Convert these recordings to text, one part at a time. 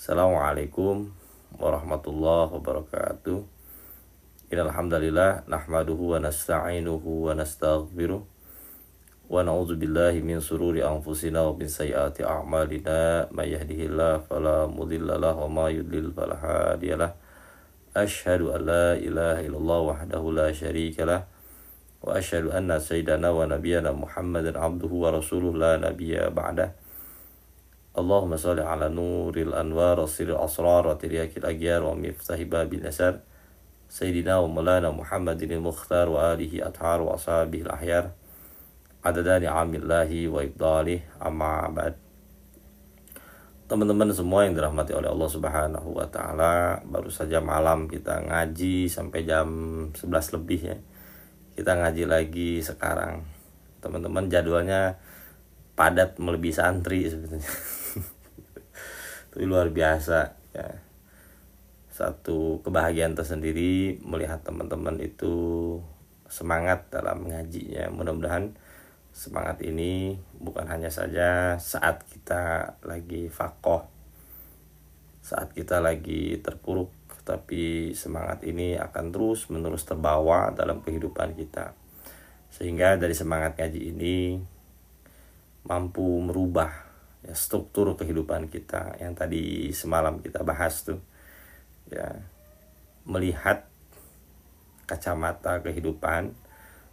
Assalamualaikum warahmatullahi wabarakatuh. Innal hamdalillah nahmaduhu wa nasta'inuhu wa nastaghfiruh wa na'udzu billahi min sururi anfusina wa min sayyiati a'malina may yahdihillahu fala mudhilla lahu wa may yudlil fala hadiyalah. Asyhadu an la ilaha illallah wahdahu la syarika lah wa asyhadu anna sayyidana wa nabiyyana Muhammadan abduhu wa rasuluhu la nabiyya ba'dah. Allahumma sholli ala nuril anwar wa sirril asrar wa tiryakil agyar wa miftahi babil nasar Sayyidina wa maulana Muhammadin al-mukhtar wa alihi athar wa ashabihi al-ahyar adada ni'amillahi wa ibdalih amma ba'd. Teman-teman semua yang dirahmati oleh Allah Subhanahu wa taala, baru saja malam kita ngaji sampai jam 11 lebih ya. Kita ngaji lagi sekarang. Teman-teman jadwalnya padat melebihi santri sebetulnya. Itu luar biasa ya. Satu kebahagiaan tersendiri melihat teman-teman itu semangat dalam mengajinya. Mudah-mudahan semangat ini bukan hanya saja saat kita lagi faqih, saat kita lagi terpuruk, tapi semangat ini akan terus menerus terbawa dalam kehidupan kita, sehingga dari semangat ngaji ini mampu merubah ya struktur kehidupan kita yang tadi semalam kita bahas tuh ya, melihat kacamata kehidupan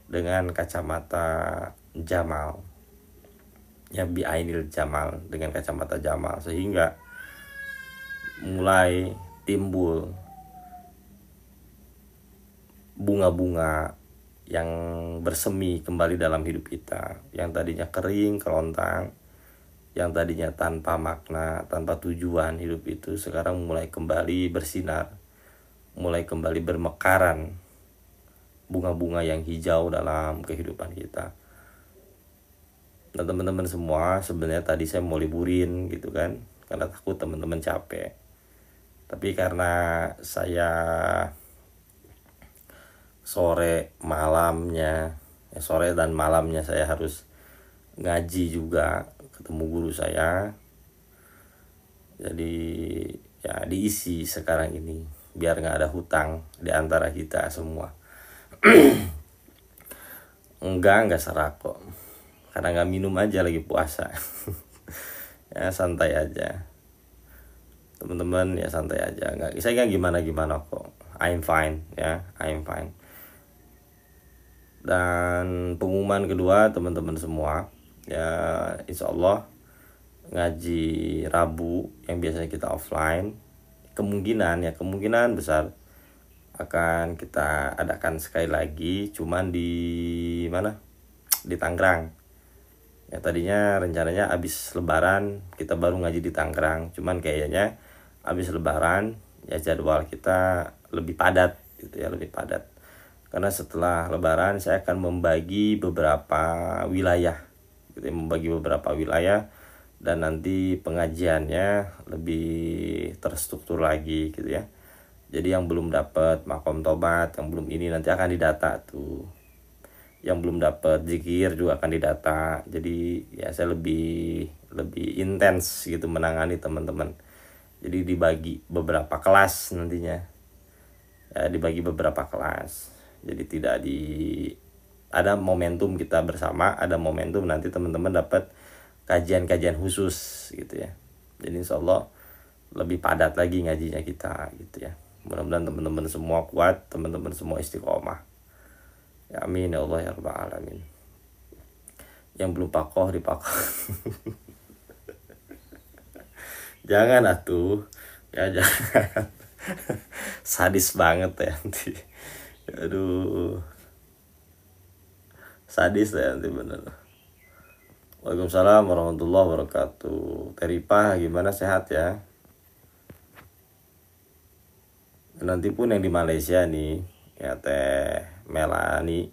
dengan kacamata Jamal ya, bi'ainil Jamal, dengan kacamata Jamal, sehingga mulai timbul bunga-bunga yang bersemi kembali dalam hidup kita, yang tadinya kering kerontang, yang tadinya tanpa makna, tanpa tujuan hidup itu sekarang mulai kembali bersinar, mulai kembali bermekaran bunga-bunga yang hijau dalam kehidupan kita. Nah teman-teman semua, sebenarnya tadi saya mau liburin gitu kan, karena takut teman-teman capek. Tapi karena saya sore dan malamnya saya harus ngaji juga, ketemu guru saya, jadi ya diisi sekarang ini biar nggak ada hutang di antara kita semua. enggak serak kok, karena nggak minum aja lagi puasa. Ya santai aja teman-teman, ya santai aja, saya nggak gimana kok, I'm fine ya, I'm fine. Dan pengumuman kedua teman-teman semua ya, insya Allah ngaji Rabu yang biasanya kita offline, kemungkinan besar akan kita adakan sekali lagi, cuman di mana, di Tangerang ya. Tadinya rencananya abis Lebaran kita baru ngaji di Tangerang, cuman kayaknya abis Lebaran ya jadwal kita lebih padat gitu ya, lebih padat, karena setelah Lebaran saya akan membagi beberapa wilayah gitu ya, dan nanti pengajiannya lebih terstruktur lagi gitu ya. Jadi yang belum dapat makom tobat, yang belum ini nanti akan didata tuh. Yang belum dapat zikir juga akan didata. Jadi ya saya lebih intens gitu menangani teman-teman. Jadi dibagi beberapa kelas nantinya. Ya, dibagi beberapa kelas. Jadi tidak ada momentum kita bersama, ada momentum nanti teman-teman dapat kajian-kajian khusus gitu ya. Jadi insya Allah lebih padat lagi ngajinya kita gitu ya. Mudah-mudahan teman-teman semua kuat, teman-teman semua istiqomah ya, amin ya Allah ya rabbal alamin. Yang belum pakoh dipakoh. Jangan atuh ya, jangan. Sadis banget ya nanti, aduh sadis ya nanti bener. Waalaikumsalam warahmatullahi wabarakatuh. Teripah gimana, sehat ya? Nanti pun yang di Malaysia nih ya, Teh Melani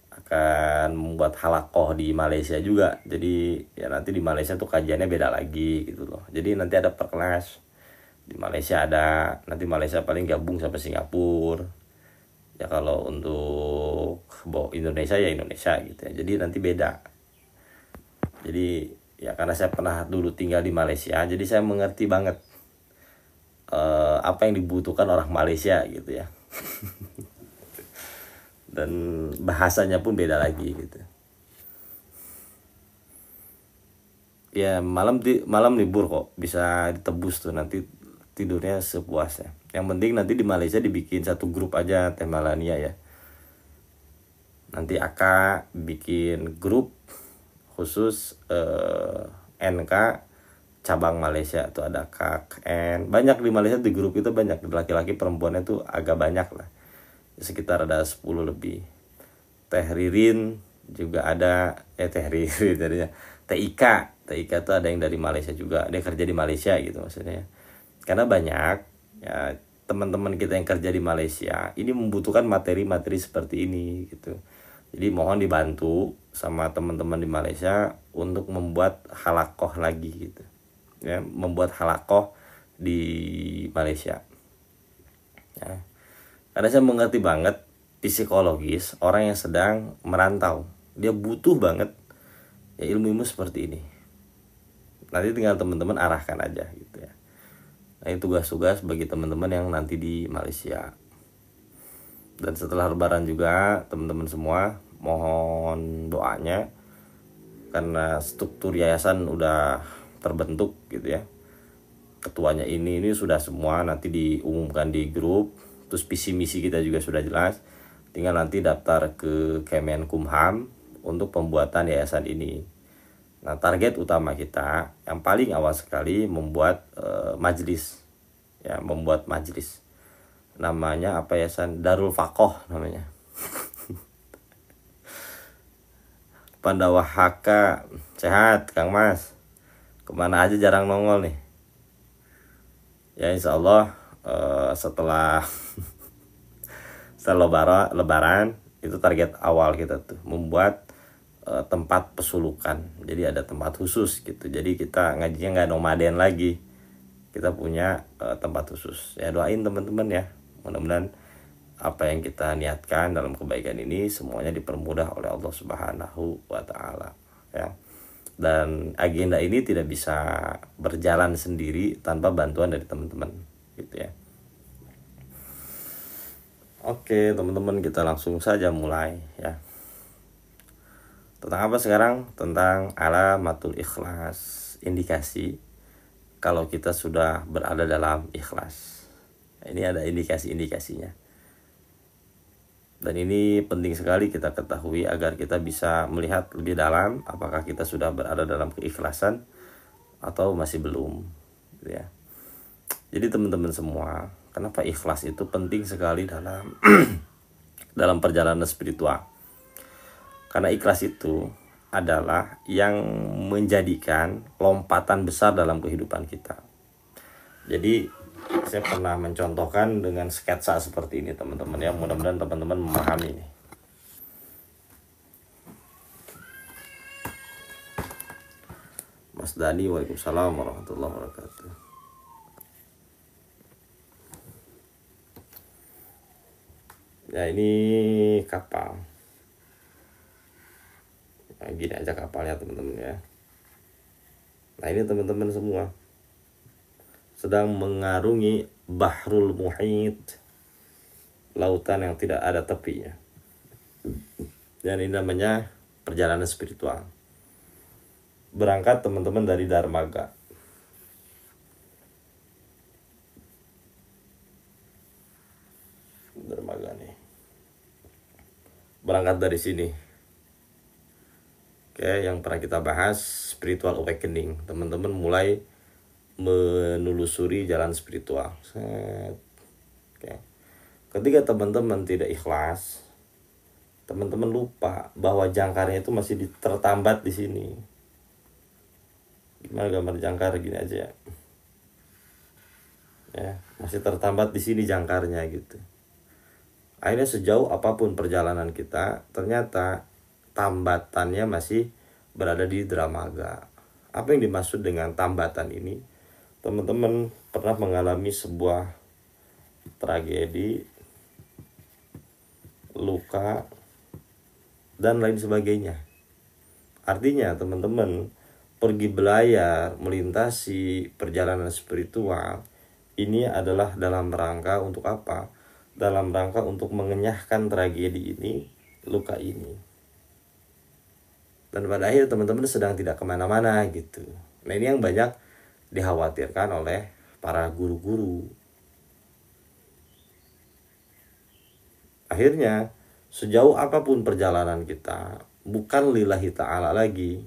akan membuat halakoh di Malaysia juga. Jadi ya nanti di Malaysia tuh kajiannya beda lagi gitu loh. Jadi nanti ada per kelas. Di Malaysia ada, nanti Malaysia paling gabung sampai Singapura. Ya kalau untuk Indonesia ya Indonesia gitu ya. Jadi nanti beda. Jadi ya karena saya pernah dulu tinggal di Malaysia, jadi saya mengerti banget apa yang dibutuhkan orang Malaysia gitu ya. Dan bahasanya pun beda lagi gitu. Ya malam libur kok, bisa ditebus tuh, nanti tidurnya sepuasnya. Yang penting nanti di Malaysia dibikin satu grup aja Temalania ya. Nanti Aka bikin grup khusus NK cabang Malaysia tuh, ada KN. Banyak di Malaysia di grup itu, banyak laki-laki, perempuannya tuh agak banyak lah. Sekitar ada 10 lebih. Teh Ririn juga ada, Teh Ririn jadinya. TIK tuh ada yang dari Malaysia juga, dia kerja di Malaysia gitu maksudnya. Karena banyak ya teman-teman kita yang kerja di Malaysia ini membutuhkan materi-materi seperti ini gitu. Jadi mohon dibantu sama teman-teman di Malaysia untuk membuat halakoh lagi gitu. Ya, membuat halakoh di Malaysia. Ya. Karena saya mengerti banget psikologis orang yang sedang merantau. Dia butuh banget ya ilmu-ilmu seperti ini. Nanti tinggal teman-teman arahkan aja gitu ya. Nah, ini tugas-tugas bagi teman-teman yang nanti di Malaysia. Dan setelah lebaran juga teman-teman semua mohon doanya, karena struktur yayasan udah terbentuk gitu ya. Ketuanya ini sudah semua nanti diumumkan di grup. Terus visi misi kita juga sudah jelas. Tinggal nanti daftar ke Kemenkumham untuk pembuatan yayasan ini. Nah, target utama kita yang paling awal sekali membuat majelis. Ya, membuat majelis. Namanya apa ya, Darul Faqoh namanya. Pandawa Haka, sehat Kang Mas. Kemana aja jarang nongol nih. Ya insya Allah setelah lebaran itu target awal kita tuh membuat tempat pesulukan. Jadi ada tempat khusus gitu. Jadi kita ngajinya nggak nomaden lagi. Kita punya tempat khusus. Ya doain teman-teman ya. Mudah-mudahan apa yang kita niatkan dalam kebaikan ini semuanya dipermudah oleh Allah Subhanahu wa taala ya. Dan agenda ini tidak bisa berjalan sendiri tanpa bantuan dari teman-teman gitu ya. Oke, teman-teman, kita langsung saja mulai ya. Tentang apa sekarang? Tentang alamatul ikhlas, indikasi kalau kita sudah berada dalam ikhlas. Ini ada indikasi-indikasinya. Dan ini penting sekali kita ketahui agar kita bisa melihat lebih dalam apakah kita sudah berada dalam keikhlasan atau masih belum gitu ya. Jadi teman-teman semua, kenapa ikhlas itu penting sekali dalam dalam perjalanan spiritual? Karena ikhlas itu adalah yang menjadikan lompatan besar dalam kehidupan kita. Jadi saya pernah mencontohkan dengan sketsa seperti ini teman-teman ya. Mudah-mudahan teman-teman memahami ini. Mas Dani, waalaikumsalam warahmatullahi wabarakatuh. Ya ini kapal. Nah, gini aja kapalnya teman-teman ya. Nah ini teman-teman semua sedang mengarungi Bahrul Muhit, lautan yang tidak ada tepinya. Dan ini namanya perjalanan spiritual. Berangkat teman-teman dari Darmaga. Darmaga nih. Berangkat dari sini. Oke, yang pernah kita bahas spiritual awakening. Teman-teman mulai menelusuri jalan spiritual. Oke. Ketika teman-teman tidak ikhlas, teman-teman lupa bahwa jangkarnya itu masih tertambat di sini. Gimana gambar jangkar gini aja ya. Ya, masih tertambat di sini jangkarnya gitu. Akhirnya sejauh apapun perjalanan kita, ternyata tambatannya masih berada di Dramaga. Apa yang dimaksud dengan tambatan ini? Teman-teman pernah mengalami sebuah tragedi, luka, dan lain sebagainya. Artinya teman-teman pergi belayar, melintasi perjalanan spiritual, ini adalah dalam rangka untuk apa? Dalam rangka untuk mengenyahkan tragedi ini, luka ini. Dan pada akhir teman-teman sedang tidak kemana-mana gitu. Nah ini yang banyak dikhawatirkan oleh para guru-guru. Akhirnya sejauh apapun perjalanan kita, bukan lillahi ta'ala lagi,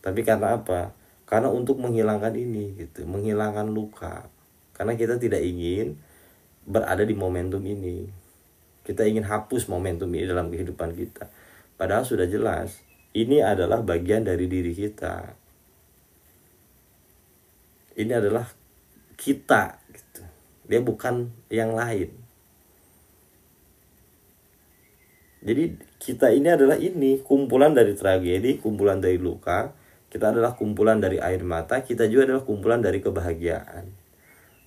tapi karena apa? Karena untuk menghilangkan ini gitu, menghilangkan luka. Karena kita tidak ingin berada di momentum ini. Kita ingin hapus momentum ini dalam kehidupan kita. Padahal sudah jelas, ini adalah bagian dari diri kita. Ini adalah kita gitu. Dia bukan yang lain. Jadi kita ini adalah ini, kumpulan dari tragedi, kumpulan dari luka. Kita adalah kumpulan dari air mata, kita juga adalah kumpulan dari kebahagiaan.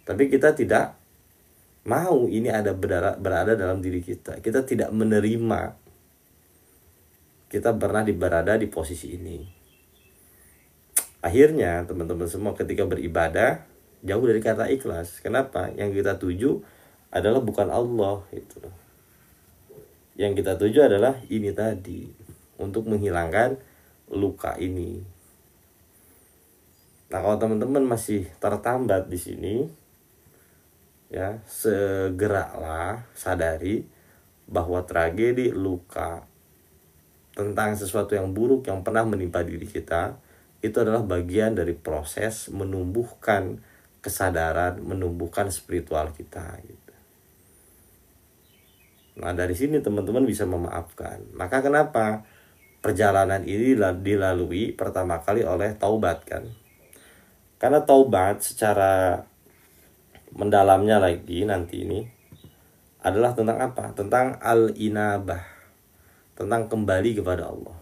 Tapi kita tidak mau ini berada dalam diri kita. Kita tidak menerima kita pernah berada di posisi ini. Akhirnya teman-teman semua ketika beribadah jauh dari kata ikhlas. Kenapa? Yang kita tuju adalah bukan Allah itu. Yang kita tuju adalah ini tadi, untuk menghilangkan luka ini. Nah, kalau teman-teman masih tertambat di sini, ya, segeralah sadari bahwa tragedi, luka, tentang sesuatu yang buruk yang pernah menimpa diri kita, itu adalah bagian dari proses menumbuhkan kesadaran, menumbuhkan spiritual kita gitu. Nah, dari sini teman-teman bisa memaafkan. Maka kenapa perjalanan ini dilalui pertama kali oleh taubat kan? Karena taubat secara mendalamnya lagi nanti ini adalah tentang apa? Tentang al-inabah, tentang kembali kepada Allah.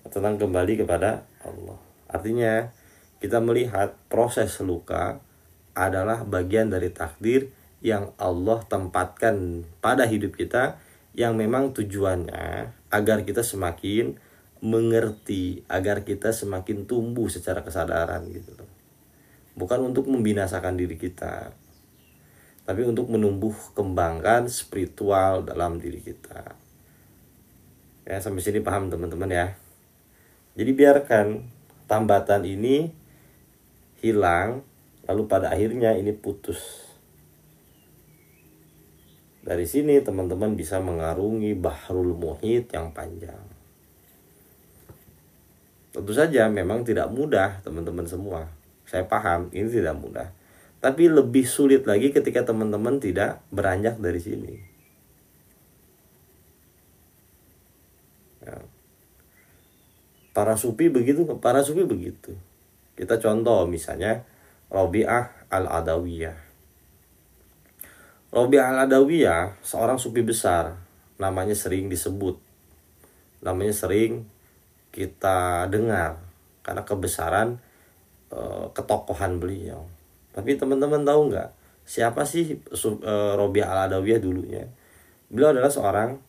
Tentang kembali kepada Allah. Artinya kita melihat proses luka adalah bagian dari takdir yang Allah tempatkan pada hidup kita, yang memang tujuannya agar kita semakin mengerti, agar kita semakin tumbuh secara kesadaran gitu loh. Bukan untuk membinasakan diri kita, tapi untuk menumbuh kembangkan spiritual dalam diri kita. Ya, sampai sini paham teman-teman ya. Jadi biarkan tambatan ini hilang, lalu pada akhirnya ini putus. Dari sini teman-teman bisa mengarungi bahrul muhit yang panjang. Tentu saja memang tidak mudah teman-teman semua. Saya paham ini tidak mudah. Tapi lebih sulit lagi ketika teman-teman tidak beranjak dari sini. Ya. Para sufi begitu. Kita contoh misalnya Rabi'ah al-Adawiyah. Rabi'ah al-Adawiyah seorang sufi besar, namanya sering disebut, namanya sering kita dengar karena kebesaran ketokohan beliau. Tapi teman-teman tahu nggak siapa sih Rabi'ah al-Adawiyah dulunya? Beliau adalah seorang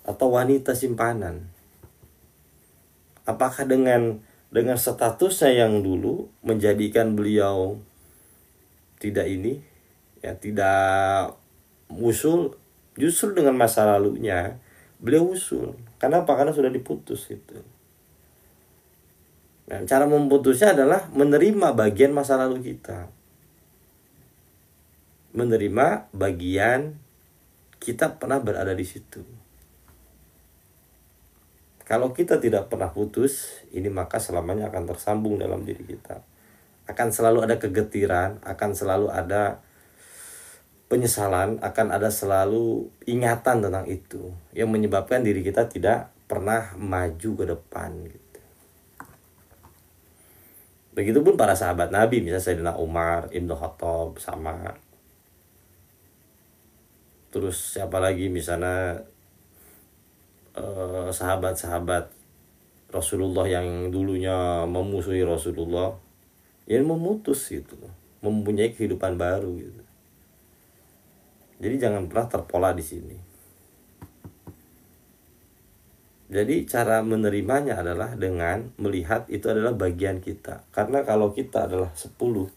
atau wanita simpanan. Apakah dengan statusnya yang dulu menjadikan beliau tidak usul? Justru dengan masa lalunya beliau usul. Kenapa? Karena sudah diputus itu. Nah, cara memutusnya adalah menerima bagian masa lalu kita, menerima bagian kita pernah berada di situ. Kalau kita tidak pernah putus, ini maka selamanya akan tersambung dalam diri kita. Akan selalu ada kegetiran, akan selalu ada penyesalan, akan ada selalu ingatan tentang itu, yang menyebabkan diri kita tidak pernah maju ke depan gitu. Begitupun para sahabat Nabi, misalnya Sayyidina Umar, Ibnu Khattab sama. Terus siapa lagi misalnya sahabat-sahabat Rasulullah yang dulunya memusuhi Rasulullah, yang memutus gitu, mempunyai kehidupan baru gitu. Jadi jangan pernah terpola di sini. Jadi cara menerimanya adalah dengan melihat itu adalah bagian kita. Karena kalau kita adalah 10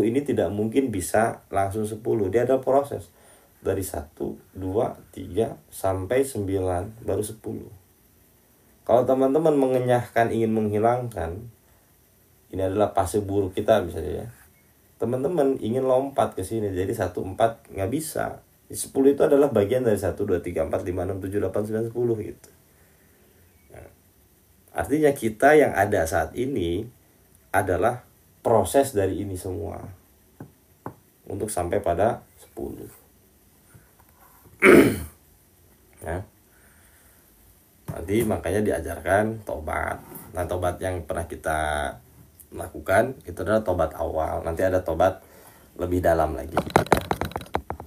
ini tidak mungkin bisa langsung 10. Dia ada proses dari 1, 2, 3 sampai 9 baru 10. Kalau teman-teman mengenyahkan, ingin menghilangkan, ini adalah fase buruk kita misalnya ya. Teman-teman ingin lompat ke sini jadi 1, 4 nggak bisa. 10 itu adalah bagian dari 1, 2, 3, 4, 5, 6, 7, 8, 9, 10 gitu. Nah, artinya kita yang ada saat ini adalah proses dari ini semua untuk sampai pada 10. Ya. Nanti makanya diajarkan tobat. Nah, tobat yang pernah kita lakukan itu adalah tobat awal. Nanti ada tobat lebih dalam lagi.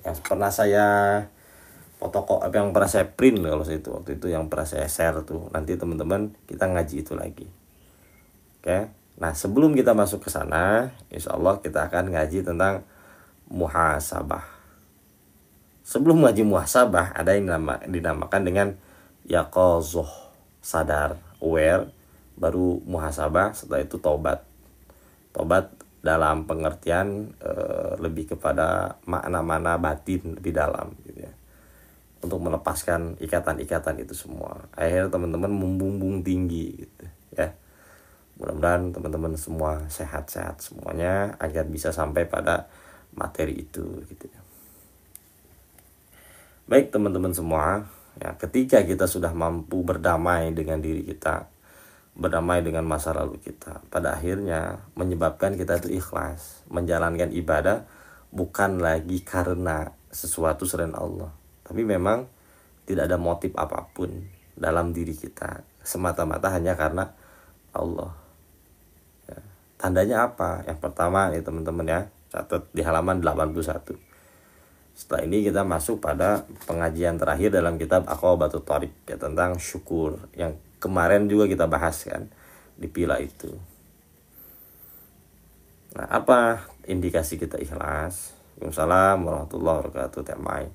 Yang pernah saya yang pernah saya print kalau itu waktu itu yang pernah saya share tuh. Nanti teman-teman kita ngaji itu lagi. Oke. Nah, sebelum kita masuk ke sana, insya Allah kita akan ngaji tentang muhasabah. Sebelum ngaji muhasabah ada yang dinamakan dengan yaqazah, sadar, aware, baru muhasabah, setelah itu tobat. Tobat dalam pengertian lebih kepada makna-makna batin lebih dalam gitu ya. Untuk melepaskan ikatan-ikatan itu semua. Akhirnya teman-teman membumbung tinggi gitu ya. Mudah-mudahan teman-teman semua sehat-sehat semuanya agar bisa sampai pada materi itu gitu ya. Baik teman-teman semua, ya ketika kita sudah mampu berdamai dengan diri kita, berdamai dengan masa lalu kita, pada akhirnya menyebabkan kita itu ikhlas menjalankan ibadah bukan lagi karena sesuatu selain Allah, tapi memang tidak ada motif apapun dalam diri kita, semata-mata hanya karena Allah. Ya. Tandanya apa? Yang pertama nih teman-teman ya, catat di halaman 81. Setelah ini kita masuk pada pengajian terakhir dalam kitab Aqabatut Thariq ya, tentang syukur yang kemarin juga kita bahas kan di pila itu. Nah, apa indikasi kita ikhlas? Waalaikumsalam warahmatullahi wabarakatuh. Temai.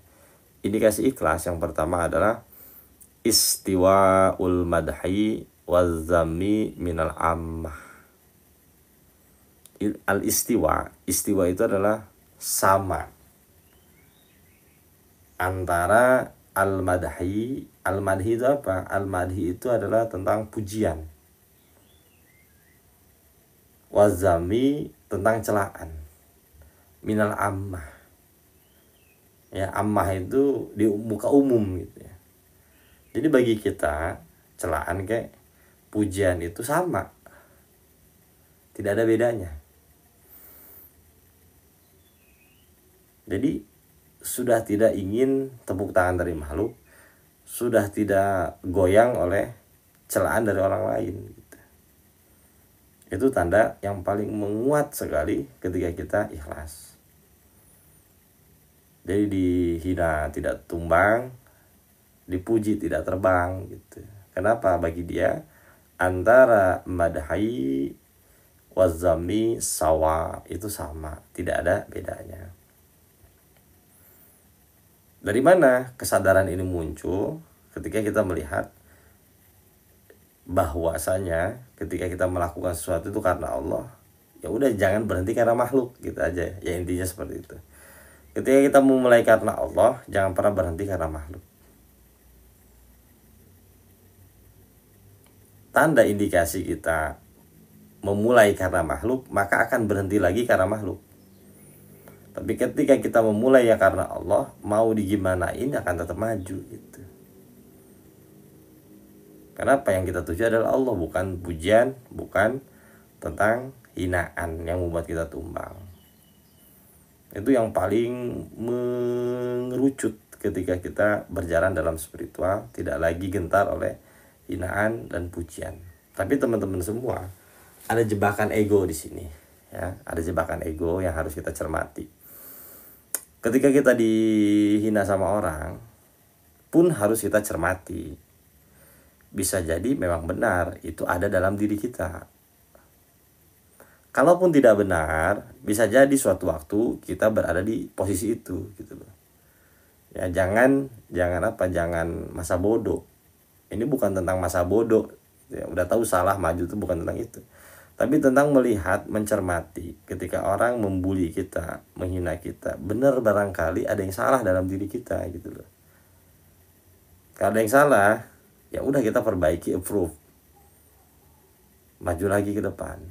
Indikasi ikhlas yang pertama adalah istiwaul madhi wazami minal ammah. Istiwa itu adalah sama antara al-madhi itu apa? Al-madhi itu adalah tentang pujian, wazami tentang celaan, minal ammah ya, ammah itu di muka umum gitu ya. Jadi bagi kita celaan kayak pujian itu sama, tidak ada bedanya. Jadi sudah tidak ingin tepuk tangan dari makhluk, sudah tidak goyang oleh celaan dari orang lain gitu. Itu tanda yang paling menguat sekali ketika kita ikhlas. Jadi dihina tidak tumbang, dipuji tidak terbang gitu. Kenapa? Bagi dia antara madhi wazami sawa itu sama, tidak ada bedanya. Dari mana kesadaran ini muncul? Ketika kita melihat bahwasanya ketika kita melakukan sesuatu itu karena Allah, ya udah jangan berhenti karena makhluk gitu aja. Ya intinya seperti itu. Ketika kita memulai karena Allah, jangan pernah berhenti karena makhluk. Tanda indikasi kita memulai karena makhluk, maka akan berhenti lagi karena makhluk. Tapi ketika kita memulai ya karena Allah, mau digimanain akan tetap maju gitu. Karena apa yang kita tuju adalah Allah, bukan pujian, bukan tentang hinaan yang membuat kita tumbang. Itu yang paling mengerucut ketika kita berjalan dalam spiritual, tidak lagi gentar oleh hinaan dan pujian. Tapi teman-teman semua, ada jebakan ego di sini ya, ada jebakan ego yang harus kita cermati. Ketika kita dihina sama orang pun harus kita cermati. Bisa jadi memang benar itu ada dalam diri kita. Kalaupun tidak benar, bisa jadi suatu waktu kita berada di posisi itu gitu loh. Ya jangan masa bodoh. Ini bukan tentang masa bodoh, ya, udah tahu salah maju itu bukan tentang itu, tapi tentang melihat, mencermati ketika orang membuli kita, menghina kita, benar barangkali ada yang salah dalam diri kita gitu loh. Kalau ada yang salah, ya udah kita perbaiki, approve, maju lagi ke depan.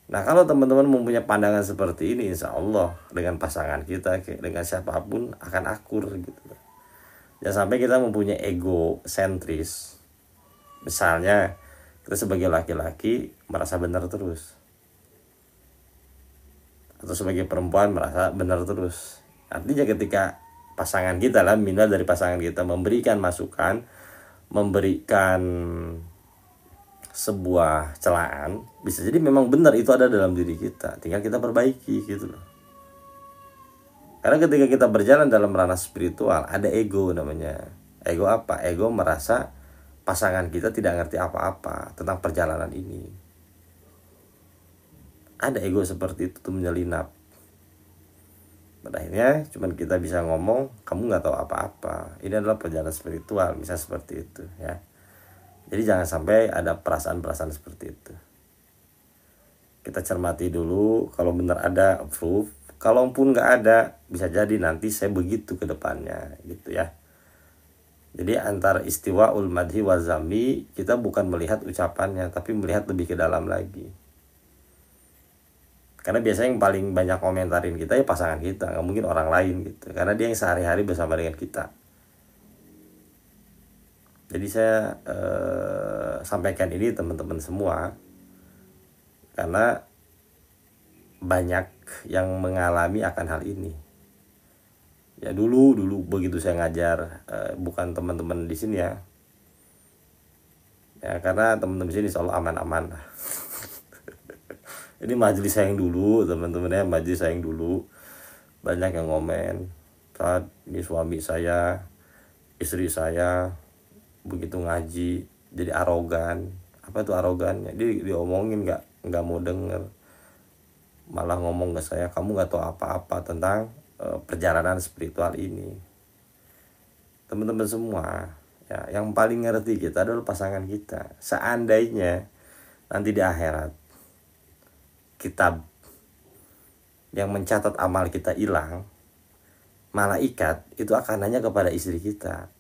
Nah kalau teman-teman mempunyai pandangan seperti ini, insya Allah dengan pasangan kita, dengan siapapun akan akur gitu loh. Jangan sampai kita mempunyai ego sentris. Misalnya kita sebagai laki-laki merasa benar terus, atau sebagai perempuan merasa benar terus. Artinya ketika pasangan kita lah, minimal dari pasangan kita memberikan masukan, memberikan sebuah celaan, bisa jadi memang benar itu ada dalam diri kita, tinggal kita perbaiki gitu loh. Karena ketika kita berjalan dalam ranah spiritual, ada ego namanya. Ego apa? Ego merasa pasangan kita tidak ngerti apa-apa tentang perjalanan ini. Ada ego seperti itu tuh menyelinap. Pada akhirnya cuman kita bisa ngomong, kamu nggak tahu apa-apa. Ini adalah perjalanan spiritual, misalnya seperti itu ya. Jadi jangan sampai ada perasaan-perasaan seperti itu. Kita cermati dulu, kalau benar ada approve, kalaupun nggak ada bisa jadi nanti saya begitu ke depannya gitu ya. Jadi antara istiwaul madhi wa zammi, kita bukan melihat ucapannya tapi melihat lebih ke dalam lagi. Karena biasanya yang paling banyak komentarin kita ya pasangan kita, nggak mungkin orang lain gitu. Karena dia yang sehari-hari bersama dengan kita. Jadi saya sampaikan ini teman-teman semua, karena banyak yang mengalami akan hal ini. Ya dulu begitu saya ngajar, bukan teman-teman di sini ya. Ya karena teman-teman di sini selalu aman-aman lah. Ini majelis saya yang dulu, teman-teman ya, majelis saya yang dulu banyak yang ngomen, saat ini suami saya, istri saya begitu ngaji jadi arogan. Apa itu arogannya? Dia diomongin nggak mau denger, malah ngomong ke saya, kamu nggak tahu apa-apa tentang perjalanan spiritual ini. Teman-teman semua ya, yang paling ngerti kita adalah pasangan kita. Seandainya nanti di akhirat kitab yang mencatat amal kita hilang, malaikat itu akan nanya kepada istri kita,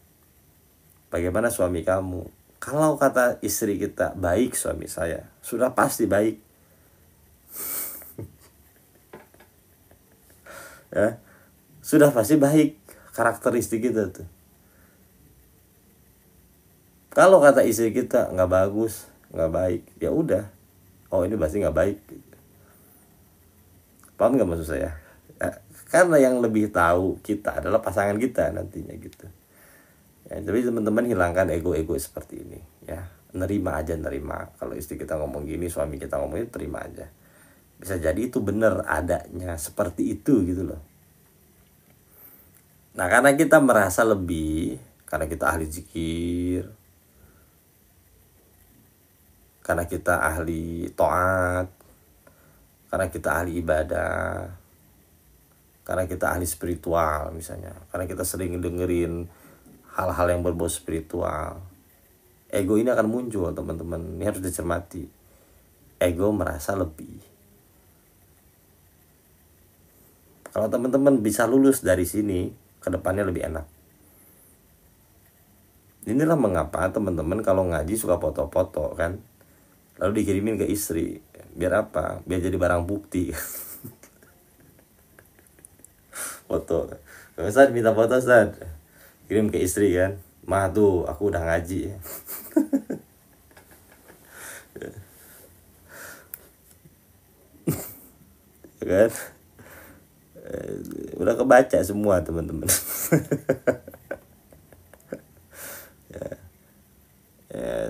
bagaimana suami kamu? Kalau kata istri kita, baik suami saya, sudah pasti baik. Ya, sudah pasti baik karakteristik kita tuh. Kalau kata istri kita nggak bagus, nggak baik, ya udah, oh ini pasti nggak baik. Paham nggak maksud saya? Ya, karena yang lebih tahu kita adalah pasangan kita nantinya gitu. Ya, jadi teman-teman hilangkan ego-ego seperti ini ya. Nerima aja, nerima. Kalau istri kita ngomong gini, suami kita ngomong itu, terima aja. Bisa jadi itu benar adanya seperti itu gitu loh. Nah karena kita merasa lebih, karena kita ahli zikir, karena kita ahli taat, karena kita ahli ibadah, karena kita ahli spiritual misalnya, karena kita sering dengerin hal-hal yang berbau spiritual, ego ini akan muncul teman-teman. Ini harus dicermati. Ego merasa lebih. Kalau teman-teman bisa lulus dari sini, kedepannya lebih enak. Inilah mengapa teman-teman kalau ngaji suka foto-foto kan, lalu dikirimin ke istri. Biar apa? Biar jadi barang bukti. Foto. Ustaz minta foto Ustaz, kirim ke istri kan, mah tuh aku udah ngaji. Kan udah kebaca semua teman-teman.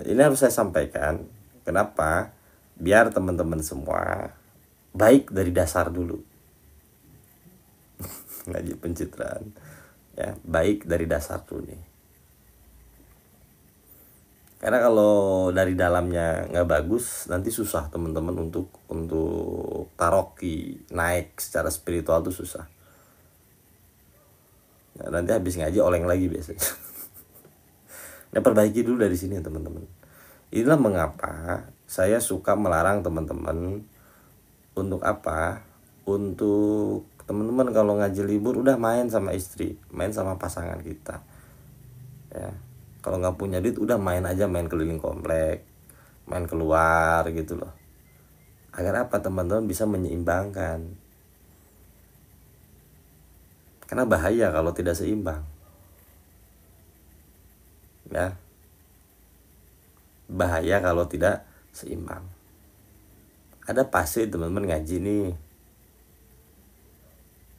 Ini harus saya sampaikan. Kenapa? Biar teman-teman semua baik dari dasar dulu. Ngaji pencitraan ya, baik dari dasar dulu nih. Karena kalau dari dalamnya nggak bagus, nanti susah teman-teman untuk taroki, naik secara spiritual tuh susah. Nah, nanti habis ngaji oleng lagi biasanya. Nah, perbaiki dulu dari sini teman-teman. Inilah mengapa saya suka melarang teman-teman untuk apa? Untuk teman-teman kalau ngaji libur udah main sama istri, main sama pasangan kita. Ya. Kalau nggak punya duit udah main aja, main keliling komplek, main keluar gitu loh. Agar apa? Teman-teman bisa menyeimbangkan. Karena bahaya kalau tidak seimbang. Ya. Bahaya kalau tidak seimbang. Ada pasti teman-teman ngaji nih.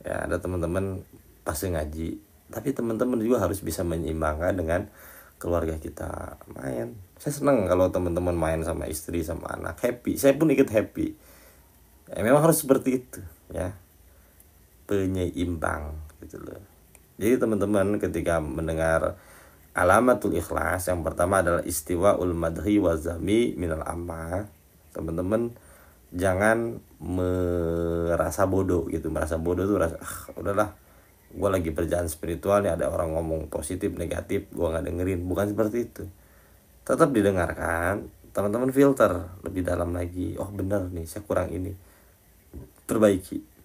Ya, ada teman-teman pasti ngaji. Tapi teman-teman juga harus bisa menyeimbangkan dengan keluarga kita main. Saya senang kalau teman-teman main sama istri, sama anak, happy. Saya pun ikut happy. Ya, memang harus seperti itu, ya. Penyeimbang gitu loh. Jadi teman-teman ketika mendengar alamatul ikhlas, yang pertama adalah istiwaul madhi wa zami minal amma. Teman-teman jangan merasa bodoh gitu. Merasa bodoh tuh rasa udahlah, gue lagi perjalanan spiritual nih, ada orang ngomong positif negatif gue nggak dengerin. Bukan seperti itu. Tetap didengarkan, teman-teman filter lebih dalam lagi. Oh benar nih, saya kurang ini, perbaiki.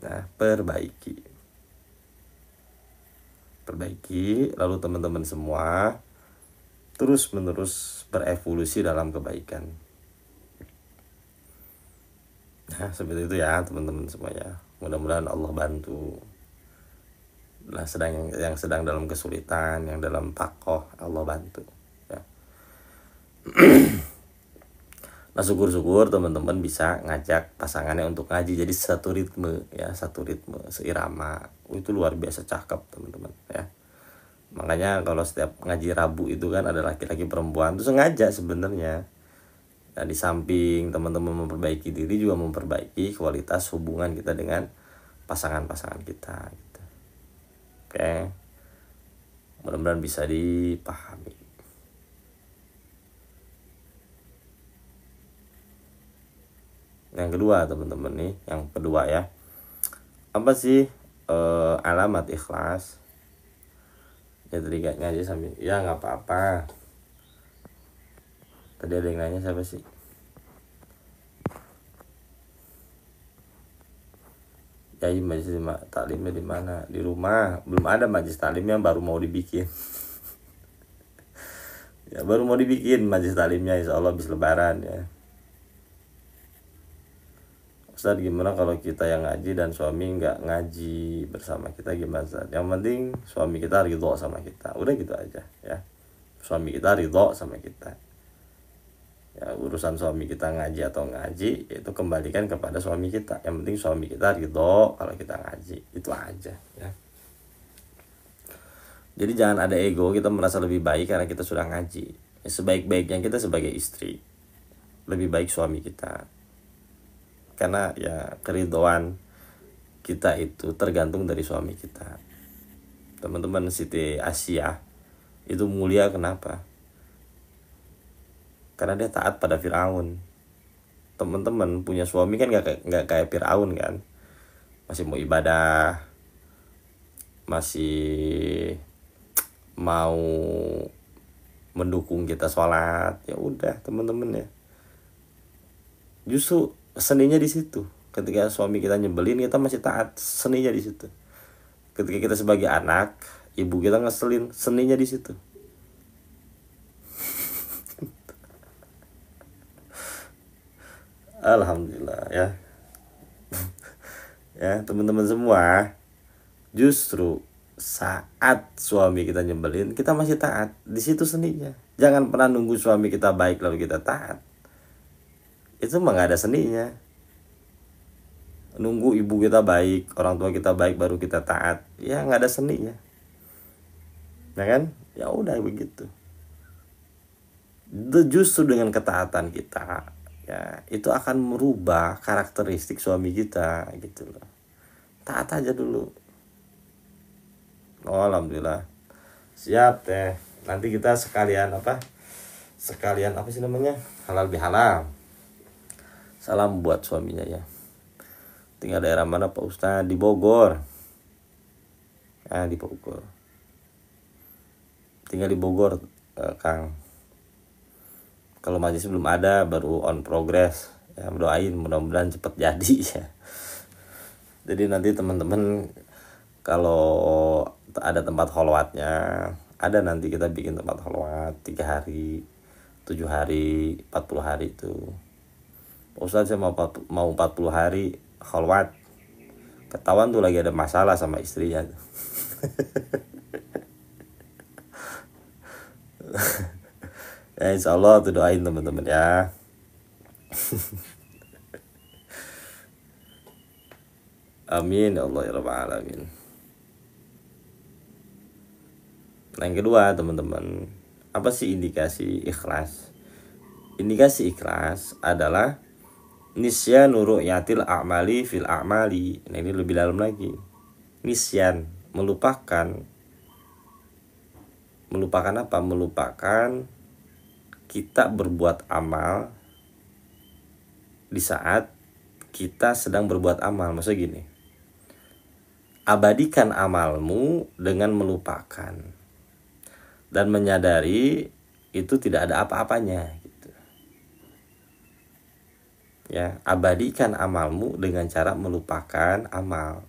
Nah, perbaiki, lalu teman-teman semua terus menerus berevolusi dalam kebaikan. Nah, seperti itu ya teman-teman semuanya. Mudah-mudahan Allah bantu. Nah, yang sedang dalam kesulitan, yang dalam takoh, Allah bantu ya. Nah, syukur-syukur teman-teman bisa ngajak pasangannya untuk ngaji, jadi satu ritme ya, satu ritme, seirama. Itu luar biasa cakep teman-teman ya. Makanya kalau setiap ngaji Rabu itu kan ada laki-laki perempuan, terus ngajak sebenarnya. Nah, di samping teman-teman memperbaiki diri, juga memperbaiki kualitas hubungan kita dengan pasangan-pasangan kita gitu. Oke. Mudah-mudahan bisa dipahami. Yang kedua teman-teman nih, yang kedua ya, apa sih alamat ikhlas? Ya tadi gak ngaji sambil ya nggak apa-apa. Tadi ada yang nanya siapa sih? Ya majelis taklimnya di mana? Di rumah. Belum ada majelis taklimnya, baru mau dibikin. Ya baru mau dibikin majelis taklimnya, insya Allah habis lebaran ya. Ustaz, gimana kalau kita yang ngaji dan suami nggak ngaji bersama kita, gimana Ustaz? Yang penting suami kita ridho sama kita, udah gitu aja ya. Suami kita ridho sama kita ya. Urusan suami kita ngaji atau ngaji itu kembalikan kepada suami kita. Yang penting suami kita ridho kalau kita ngaji, itu aja ya. Jadi jangan ada ego, kita merasa lebih baik karena kita sudah ngaji ya. Sebaik-baiknya kita sebagai istri, lebih baik suami kita. Karena ya keridhoan kita itu tergantung dari suami kita. Teman-teman, Siti Asia itu mulia kenapa? Karena dia taat pada Firaun. Teman-teman punya suami kan nggak kayak Firaun kan, masih mau ibadah, masih mau mendukung kita sholat. Ya udah teman-teman ya, justru seninya di situ. Ketika suami kita nyebelin, kita masih taat, seninya di situ. Ketika kita sebagai anak, ibu kita ngeselin, seninya di situ. Alhamdulillah ya. Ya teman-teman semua, justru saat suami kita nyebelin, kita masih taat, di situ seninya. Jangan pernah nunggu suami kita baik lalu kita taat. Itu mah gak ada seninya. Nunggu ibu kita baik, orang tua kita baik baru kita taat, ya nggak ada seninya, ya kan? Ya udah begitu. Justru dengan ketaatan kita, ya itu akan merubah karakteristik suami kita gitu loh. Taat aja dulu. Oh, alhamdulillah. Siap teh. Nanti kita sekalian apa sih namanya, halal bihalal. Salam buat suaminya ya. Tinggal daerah mana Pak Ustadz? Di Bogor. Di Bogor. tinggal di Bogor, Kang. Kalau majelis belum ada, baru on progress. Ya, doain mudah-mudahan cepat jadi ya. Jadi nanti teman-teman kalau ada tempat holwatnya, ada nanti kita bikin tempat holwat 3 hari, 7 hari, 40 hari itu. Ustaz saya mau 40 hari holwat. Ketahuan tuh lagi ada masalah sama istrinya. Ya insya Allah tuh doain teman-teman ya. Amin ya Allah ya Rabbal Alamin. Nah yang kedua teman-teman, apa sih indikasi ikhlas? Indikasi ikhlas adalah nisyan ru'yatil a'mali fil a'mali. Nah ini lebih dalam lagi. Nisyan, melupakan apa? Melupakan kita berbuat amal di saat kita sedang berbuat amal. Maksudnya gini, abadikan amalmu dengan melupakan dan menyadari itu tidak ada apa-apanya gitu. Ya, abadikan amalmu dengan cara melupakan amal,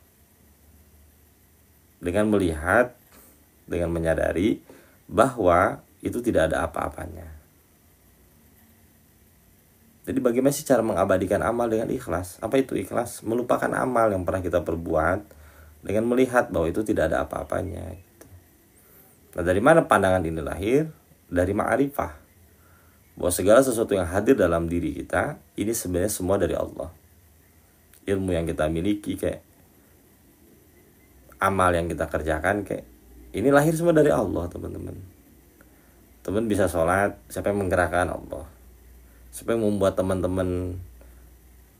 dengan melihat, dengan menyadari bahwa itu tidak ada apa-apanya. Jadi bagaimana sih cara mengabadikan amal dengan ikhlas? Apa itu ikhlas? Melupakan amal yang pernah kita perbuat dengan melihat bahwa itu tidak ada apa-apanya gitu. Nah dari mana pandangan ini lahir? Dari ma'rifah, bahwa segala sesuatu yang hadir dalam diri kita ini sebenarnya semua dari Allah. Ilmu yang kita miliki, kayak amal yang kita kerjakan, kayak ini lahir semua dari Allah teman-teman. Teman bisa sholat, siapa yang menggerakkan? Allah. Siapa yang membuat teman-teman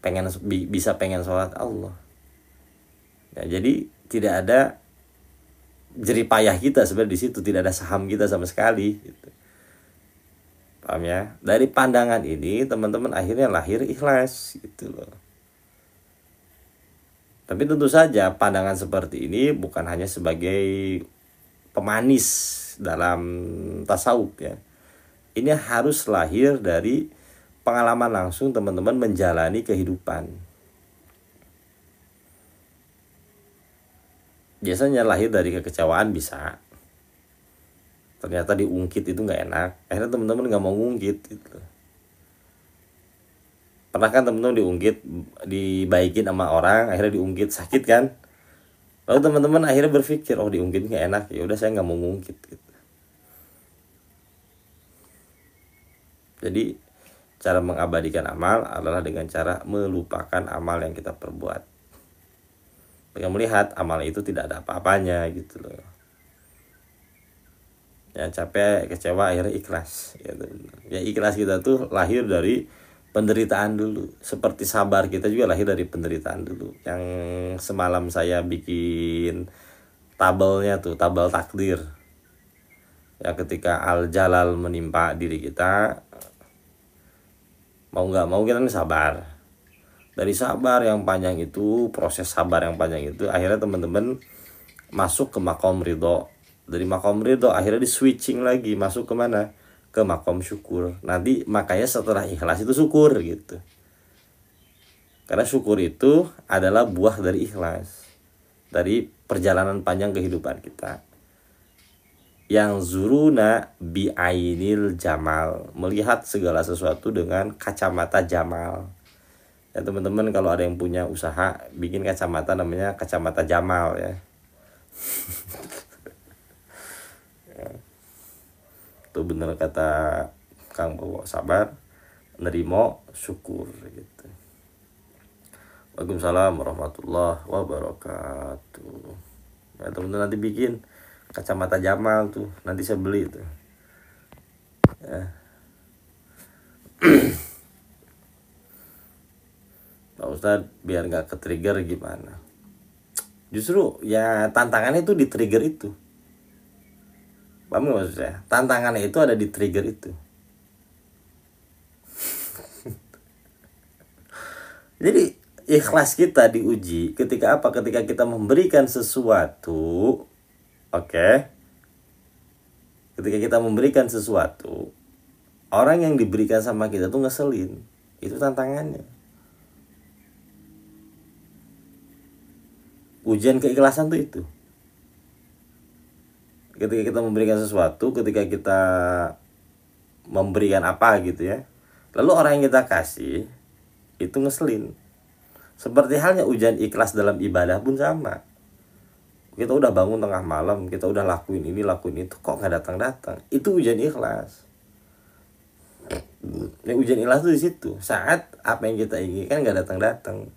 pengen sholat? Allah. Ya, jadi tidak ada jeripayah kita sebenarnya di situ, tidak ada saham kita sama sekali gitu. Paham ya? Dari pandangan ini teman-teman akhirnya lahir ikhlas gitu loh. Tapi tentu saja pandangan seperti ini bukan hanya sebagai pemanis dalam tasawuf ya. Ini harus lahir dari pengalaman langsung teman-teman menjalani kehidupan. Biasanya lahir dari kekecewaan bisa. Ternyata diungkit itu nggak enak. Akhirnya teman-teman nggak mau ngungkit gitu. Pernah kan teman-teman diungkit, dibaikin sama orang, akhirnya diungkit, sakit kan? Lalu teman-teman akhirnya berpikir, oh diungkit nggak enak, ya udah saya nggak mau ngungkit gitu. Jadi cara mengabadikan amal adalah dengan cara melupakan amal yang kita perbuat. Dengan melihat amal itu tidak ada apa-apanya gitu loh. Ya capek, kecewa, akhirnya ikhlas gitu. Ya ikhlas kita tuh lahir dari penderitaan dulu. Seperti sabar kita juga lahir dari penderitaan dulu. Yang semalam saya bikin tabelnya tuh, tabel takdir. Ya ketika al-jalal menimpa diri kita, mau nggak mau kita nih sabar. Dari sabar yang panjang itu, proses sabar yang panjang itu, akhirnya teman-teman masuk ke makom ridho. Dari makom ridho akhirnya di switching lagi, masuk ke mana? Ke makom syukur. Nanti makanya setelah ikhlas itu syukur gitu. Karena syukur itu adalah buah dari ikhlas, dari perjalanan panjang kehidupan kita. Yang zuruna bi'ainil jamal, melihat segala sesuatu dengan kacamata jamal. Ya teman-teman kalau ada yang punya usaha bikin kacamata namanya kacamata jamal ya. Ya. Itu bener kata Kang Bowo, sabar, nerimo, syukur gitu. Waalaikumsalam warahmatullahi wabarakatuh. Ya teman-teman nanti bikin kacamata jamal tuh, nanti saya beli tuh ya. Pak Ustadz biar gak ke-trigger gimana? Justru ya tantangannya itu di trigger itu. Paham gak maksud saya? Tantangannya itu ada di trigger itu. Jadi ikhlas kita diuji ketika apa? Ketika kita memberikan sesuatu, oke, Ketika kita memberikan sesuatu, orang yang diberikan sama kita tuh ngeselin. Itu tantangannya. Ujian keikhlasan tuh itu. Ketika kita memberikan sesuatu, ketika kita memberikan apa gitu ya, lalu orang yang kita kasih itu ngeselin. Seperti halnya ujian ikhlas dalam ibadah pun sama. Kita udah bangun tengah malam, kita udah lakuin ini, lakuin itu, kok nggak datang-datang. Itu ujian ikhlas. Ini ujian ikhlas tuh di situ. Saat apa yang kita inginkan nggak datang-datang.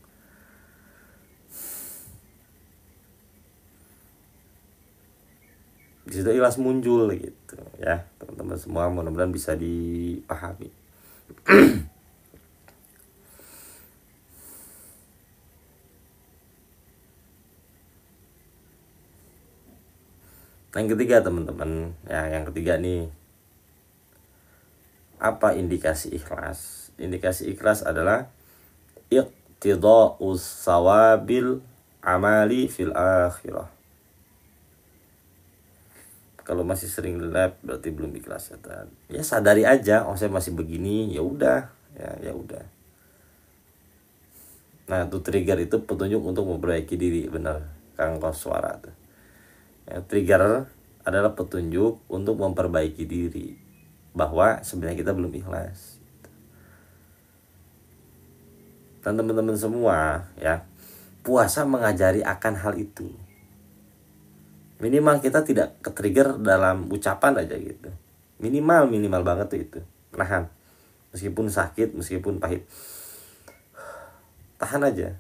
Di situ ikhlas muncul gitu ya, teman-teman semua, mudah-mudahan bisa dipahami. Yang ketiga teman-teman, ya yang ketiga nih, apa indikasi ikhlas? Indikasi ikhlas adalah iqtida'us sawabil amali fil akhirah. Kalau masih sering lab berarti belum ikhlas ya. Ya sadari aja, oh saya masih begini, ya udah, ya udah. Nah, itu trigger itu petunjuk untuk memperbaiki diri, benar Kang Koswara tuh. Ya, trigger adalah petunjuk untuk memperbaiki diri, bahwa sebenarnya kita belum ikhlas. Dan teman-teman semua ya, puasa mengajari akan hal itu. Minimal kita tidak ke-trigger dalam ucapan aja gitu. Minimal banget tuh itu. Nahan. Meskipun sakit, meskipun pahit. Tahan aja.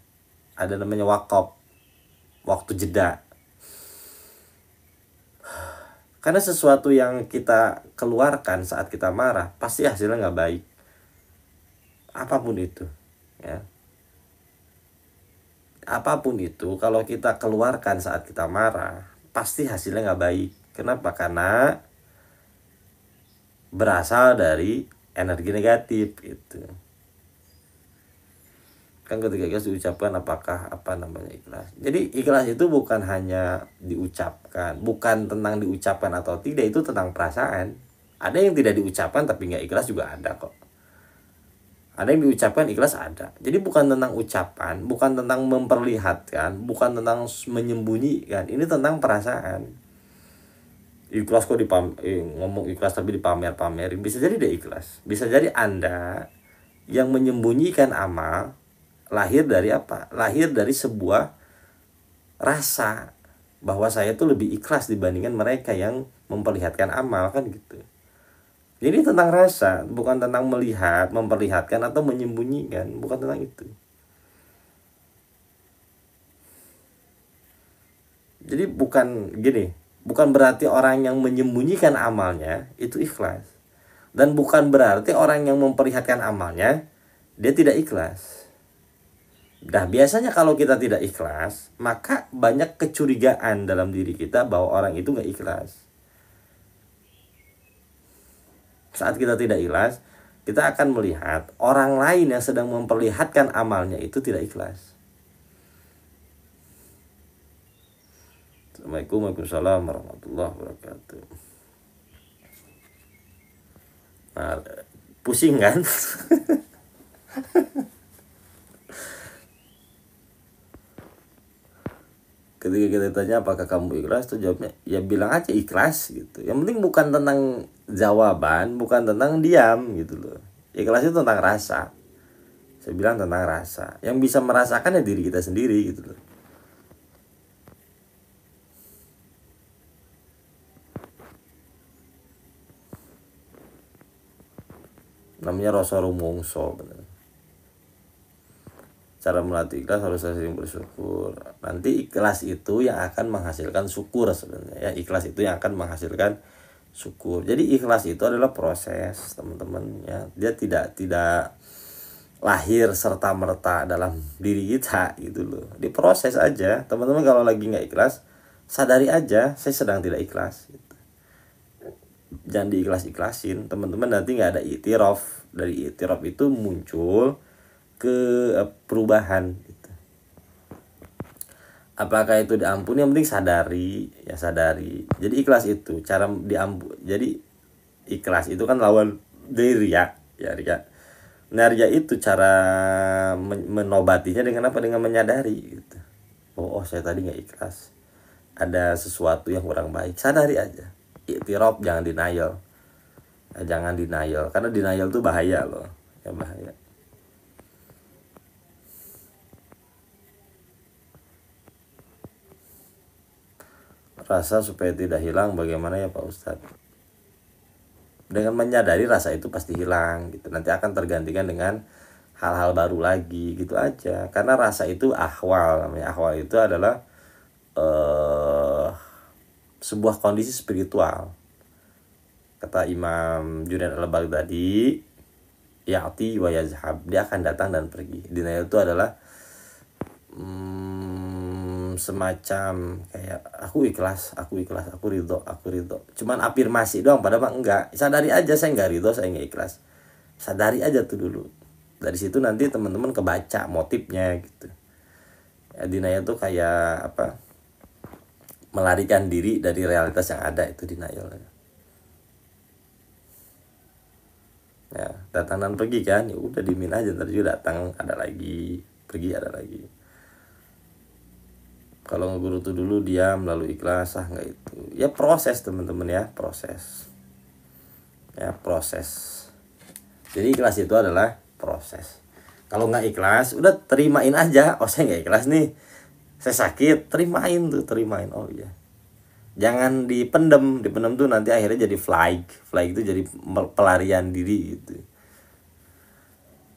Ada namanya wakaf, waktu jeda. Karena sesuatu yang kita keluarkan saat kita marah pasti hasilnya nggak baik. Apapun itu, ya. Apapun itu, kalau kita keluarkan saat kita marah pasti hasilnya nggak baik. Kenapa? Karena berasal dari energi negatif itu. Kan ketika ikhlas diucapkan apakah apa namanya ikhlas. Jadi ikhlas itu bukan hanya diucapkan, bukan tentang diucapkan atau tidak, itu tentang perasaan. Ada yang tidak diucapkan tapi nggak ikhlas juga ada kok. Ada yang diucapkan ikhlas ada. Jadi bukan tentang ucapan, bukan tentang memperlihatkan, bukan tentang menyembunyikan. Ini tentang perasaan. Ikhlas kok ngomong ikhlas tapi dipamer-pamerin, bisa jadi dia ikhlas. Bisa jadi Anda yang menyembunyikan amal lahir dari apa? Lahir dari sebuah rasa bahwa saya tuh lebih ikhlas dibandingkan mereka yang memperlihatkan amal, kan gitu. Jadi tentang rasa, bukan tentang melihat, memperlihatkan atau menyembunyikan, bukan tentang itu. Jadi bukan gini, bukan berarti orang yang menyembunyikan amalnya itu ikhlas. Dan bukan berarti orang yang memperlihatkan amalnya dia tidak ikhlas. Nah, biasanya kalau kita tidak ikhlas, maka banyak kecurigaan dalam diri kita bahwa orang itu gak ikhlas. Saat kita tidak ikhlas, kita akan melihat orang lain yang sedang memperlihatkan amalnya itu tidak ikhlas. Assalamualaikum warahmatullahi wabarakatuh. Nah, pusing kan? Ketika kita tanya apakah kamu ikhlas, tuh jawabnya ya bilang aja ikhlas gitu. Yang penting bukan tentang jawaban, bukan tentang diam gitu loh. Ikhlas itu tentang rasa. Saya bilang tentang rasa. Yang bisa merasakan ya diri kita sendiri gitu loh. Namanya rasa rumongso, bener. Cara melatih ikhlas harus sering bersyukur. Nanti ikhlas itu yang akan menghasilkan syukur sebenarnya ya. Ikhlas itu yang akan menghasilkan syukur. Jadi ikhlas itu adalah proses, teman-teman ya. Dia tidak lahir serta merta dalam diri kita gitu loh. Diproses aja. Teman-teman kalau lagi nggak ikhlas, sadari aja saya sedang tidak ikhlas gitu. Jangan diikhlas-ikhlasin. Teman-teman nanti nggak ada i'tiraf. Dari i'tiraf itu muncul ke perubahan gitu. apakah itu diampuni, yang penting sadari, ya sadari. Jadi ikhlas itu cara jadi ikhlas itu kan lawan dari riya, ya riya. Nah riya itu cara menobatinya dengan apa? Dengan menyadari gitu. Oh, saya tadi nggak ikhlas, ada sesuatu yang kurang baik, sadari aja. Iktiraf, jangan denial. Ya, jangan denial, karena denial tuh bahaya loh, ya bahaya. Rasa supaya tidak hilang bagaimana ya Pak Ustadz? Dengan menyadari rasa itu pasti hilang gitu, nanti akan tergantikan dengan hal-hal baru lagi gitu aja. Karena rasa itu ahwal, namanya ahwal itu adalah sebuah kondisi spiritual. Kata Imam Junaid al-Baghdadi, ya'ti wa yazhab, dia akan datang dan pergi. Denial itu adalah semacam kayak aku ikhlas, aku ridho, cuman afirmasi doang, padahal enggak. Sadari aja saya enggak ridho, saya enggak ikhlas, sadari aja tuh dulu. Dari situ nanti teman-teman kebaca motifnya gitu ya. Denial tuh kayak apa, melarikan diri dari realitas yang ada, itu denial ya. Datang dan pergi kan, ya udah dimin aja, ntar juga datang ada lagi, pergi ada lagi. Kalau ngeguru tuh dulu diam lalu ikhlas, nggak itu ya, proses teman-teman ya, proses ya, proses. Jadi ikhlas itu adalah proses. Kalau nggak ikhlas udah terimain aja, oh saya nggak ikhlas nih, saya sakit, terimain terimain. Oh iya, jangan dipendem tuh nanti akhirnya jadi flag itu jadi pelarian diri gitu.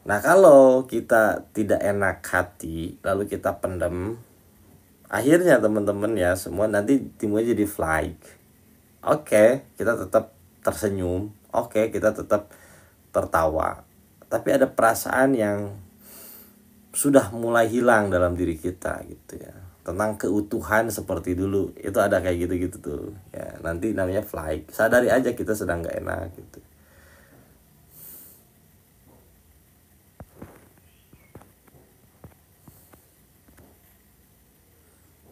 Nah kalau kita tidak enak hati lalu kita pendem, akhirnya teman-teman ya semua nanti timbulnya jadi flag. Oke, kita tetap tersenyum, oke, kita tetap tertawa, tapi ada perasaan yang sudah mulai hilang dalam diri kita gitu ya, tentang keutuhan seperti dulu. Itu ada kayak gitu-gitu tuh ya, nanti namanya flag. Sadari aja kita sedang gak enak gitu.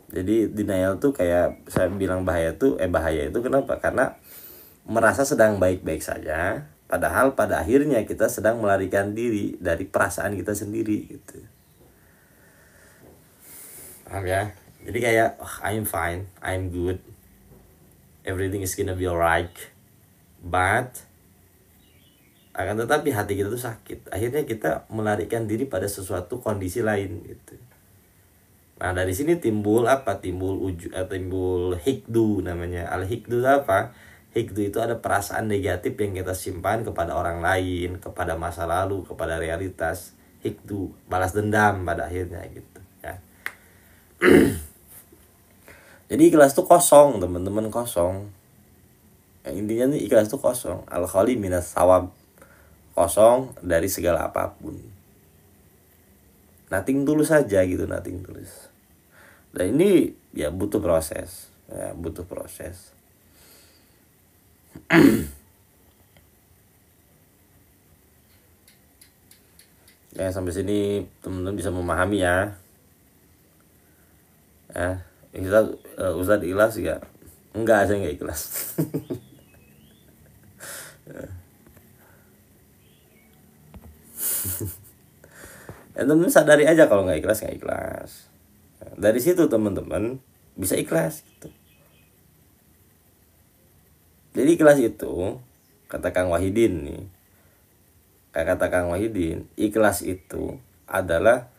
Jadi denial tuh kayak saya bilang bahaya itu kenapa? Karena merasa sedang baik-baik saja, padahal pada akhirnya kita sedang melarikan diri dari perasaan kita sendiri gitu. Paham ya? Jadi kayak I'm fine, I'm good, everything is gonna be alright, but akan tetapi hati kita tuh sakit. Akhirnya kita melarikan diri pada sesuatu kondisi lain gitu. Nah dari sini timbul apa? Timbul hikdu namanya. Al hikdu apa? Hikdu itu ada perasaan negatif yang kita simpan kepada orang lain, kepada masa lalu, kepada realitas. Hikdu, balas dendam pada akhirnya gitu ya. Jadi ikhlas itu kosong teman-teman, kosong. Yang intinya nih ikhlas itu kosong. Al khali minas sawab, kosong dari segala apapun. Nothing tulus saja gitu, nothing tulus. Dan ini ya butuh proses, ya butuh proses. Ya sampai sini teman-teman bisa memahami ya. Ya, Ustadz ikhlas ya? Enggak, saya enggak ikhlas. Ya teman-teman sadari aja kalau nggak ikhlas, nggak ikhlas. Dari situ teman-teman bisa ikhlas gitu. Jadi ikhlas itu kata Kang Wahidin nih, kata Kang Wahidin, ikhlas itu adalah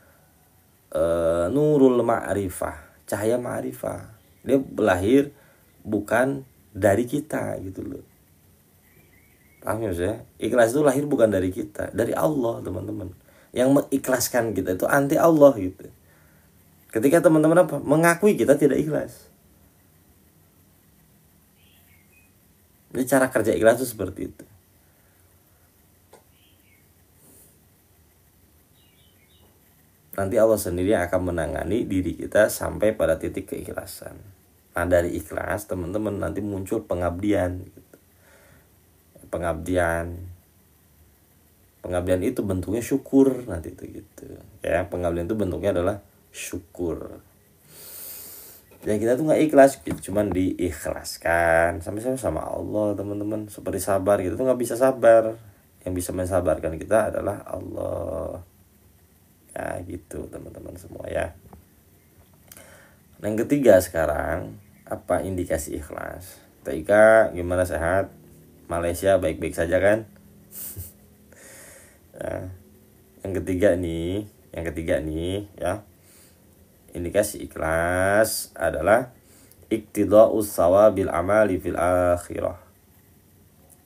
nurul ma'rifah, cahaya ma'rifah. Dia lahir bukan dari kita gitu loh. Paham ya? Ikhlas itu lahir bukan dari kita, dari Allah teman-teman. Yang mengikhlaskan kita itu anti Allah gitu. Ketika teman-teman apa? Mengakui kita tidak ikhlas. Jadi cara kerja ikhlas itu seperti itu. Nanti Allah sendiri akan menangani diri kita sampai pada titik keikhlasan. Nah dari ikhlas teman-teman nanti muncul pengabdian gitu. Pengabdian itu bentuknya syukur nanti itu gitu. Ya, pengabdian itu bentuknya adalah syukur. Ya kita tuh nggak ikhlas, cuman diikhlaskan sama-sama sama Allah teman-teman. Seperti sabar, kita tuh nggak bisa sabar, yang bisa mensabarkan kita adalah Allah. Ya gitu teman-teman semua ya. Yang ketiga sekarang, apa indikasi ikhlas? Ika gimana, sehat? Malaysia baik-baik saja kan? Ya. Yang ketiga nih ya. Indikasi ikhlas adalah iktida'us sawabil amali fil akhirah.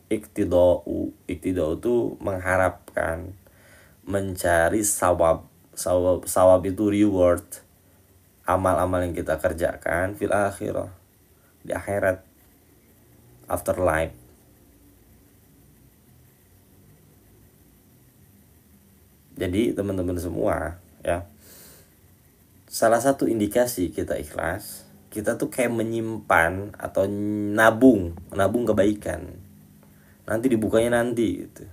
Iktida'u itu mengharapkan, mencari sawab itu reward amal-amal yang kita kerjakan fil akhirah, di akhirat, afterlife. Jadi teman-teman semua ya, salah satu indikasi kita ikhlas, kita tuh kayak menyimpan atau nabung kebaikan. Nanti dibukanya nanti gitu.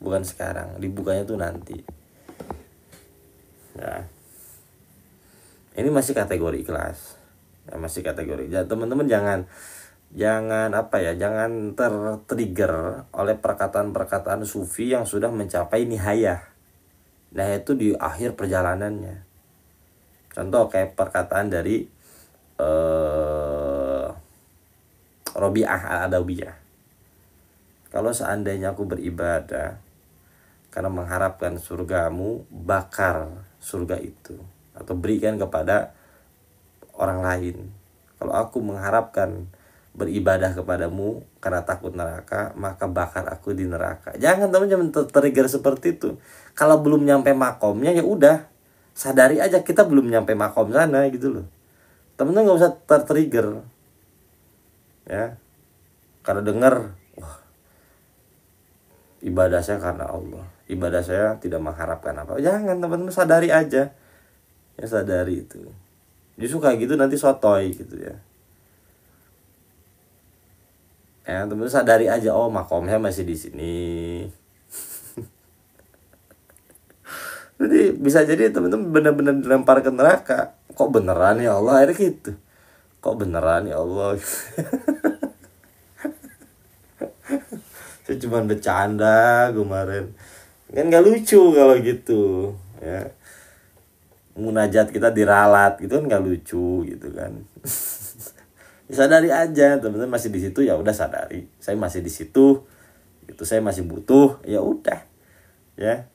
Bukan sekarang, dibukanya tuh nanti. Ya. Ini masih kategori ikhlas. Ya, masih kategori. Ya, teman-teman jangan tertrigger oleh perkataan-perkataan sufi yang sudah mencapai nihayah. Nah, itu di akhir perjalanannya. Contoh kayak perkataan dari Robi'ah al-Adawiyah. Kalau seandainya aku beribadah karena mengharapkan surgamu, bakar surga itu atau berikan kepada orang lain. Kalau aku mengharapkan beribadah kepadamu karena takut neraka, maka bakar aku di neraka. Jangan teman-teman tertrigger seperti itu. Kalau belum nyampe makomnya ya udah, sadari aja kita belum nyampe makom sana gitu loh. Teman-teman nggak usah tertrigger ya. Karena dengar, wah, ibadah saya karena Allah, ibadah saya tidak mengharapkan apa. Jangan teman-teman, sadari aja. Ya sadari itu. Justru kayak gitu nanti sotoy gitu ya. Ya teman-teman sadari aja, oh makomnya masih di sini. Jadi bisa jadi teman-teman benar-benar dilempar ke neraka. Kok beneran ya Allah, akhirnya gitu. Kok beneran ya Allah. Saya cuma bercanda kemarin. Kan gak lucu kalau gitu ya. Munajat kita diralat gitu kan gak lucu gitu kan. Ya, sadari aja teman-teman masih di situ, ya udah sadari. Saya masih di situ. Gitu, saya masih butuh, ya udah. Ya.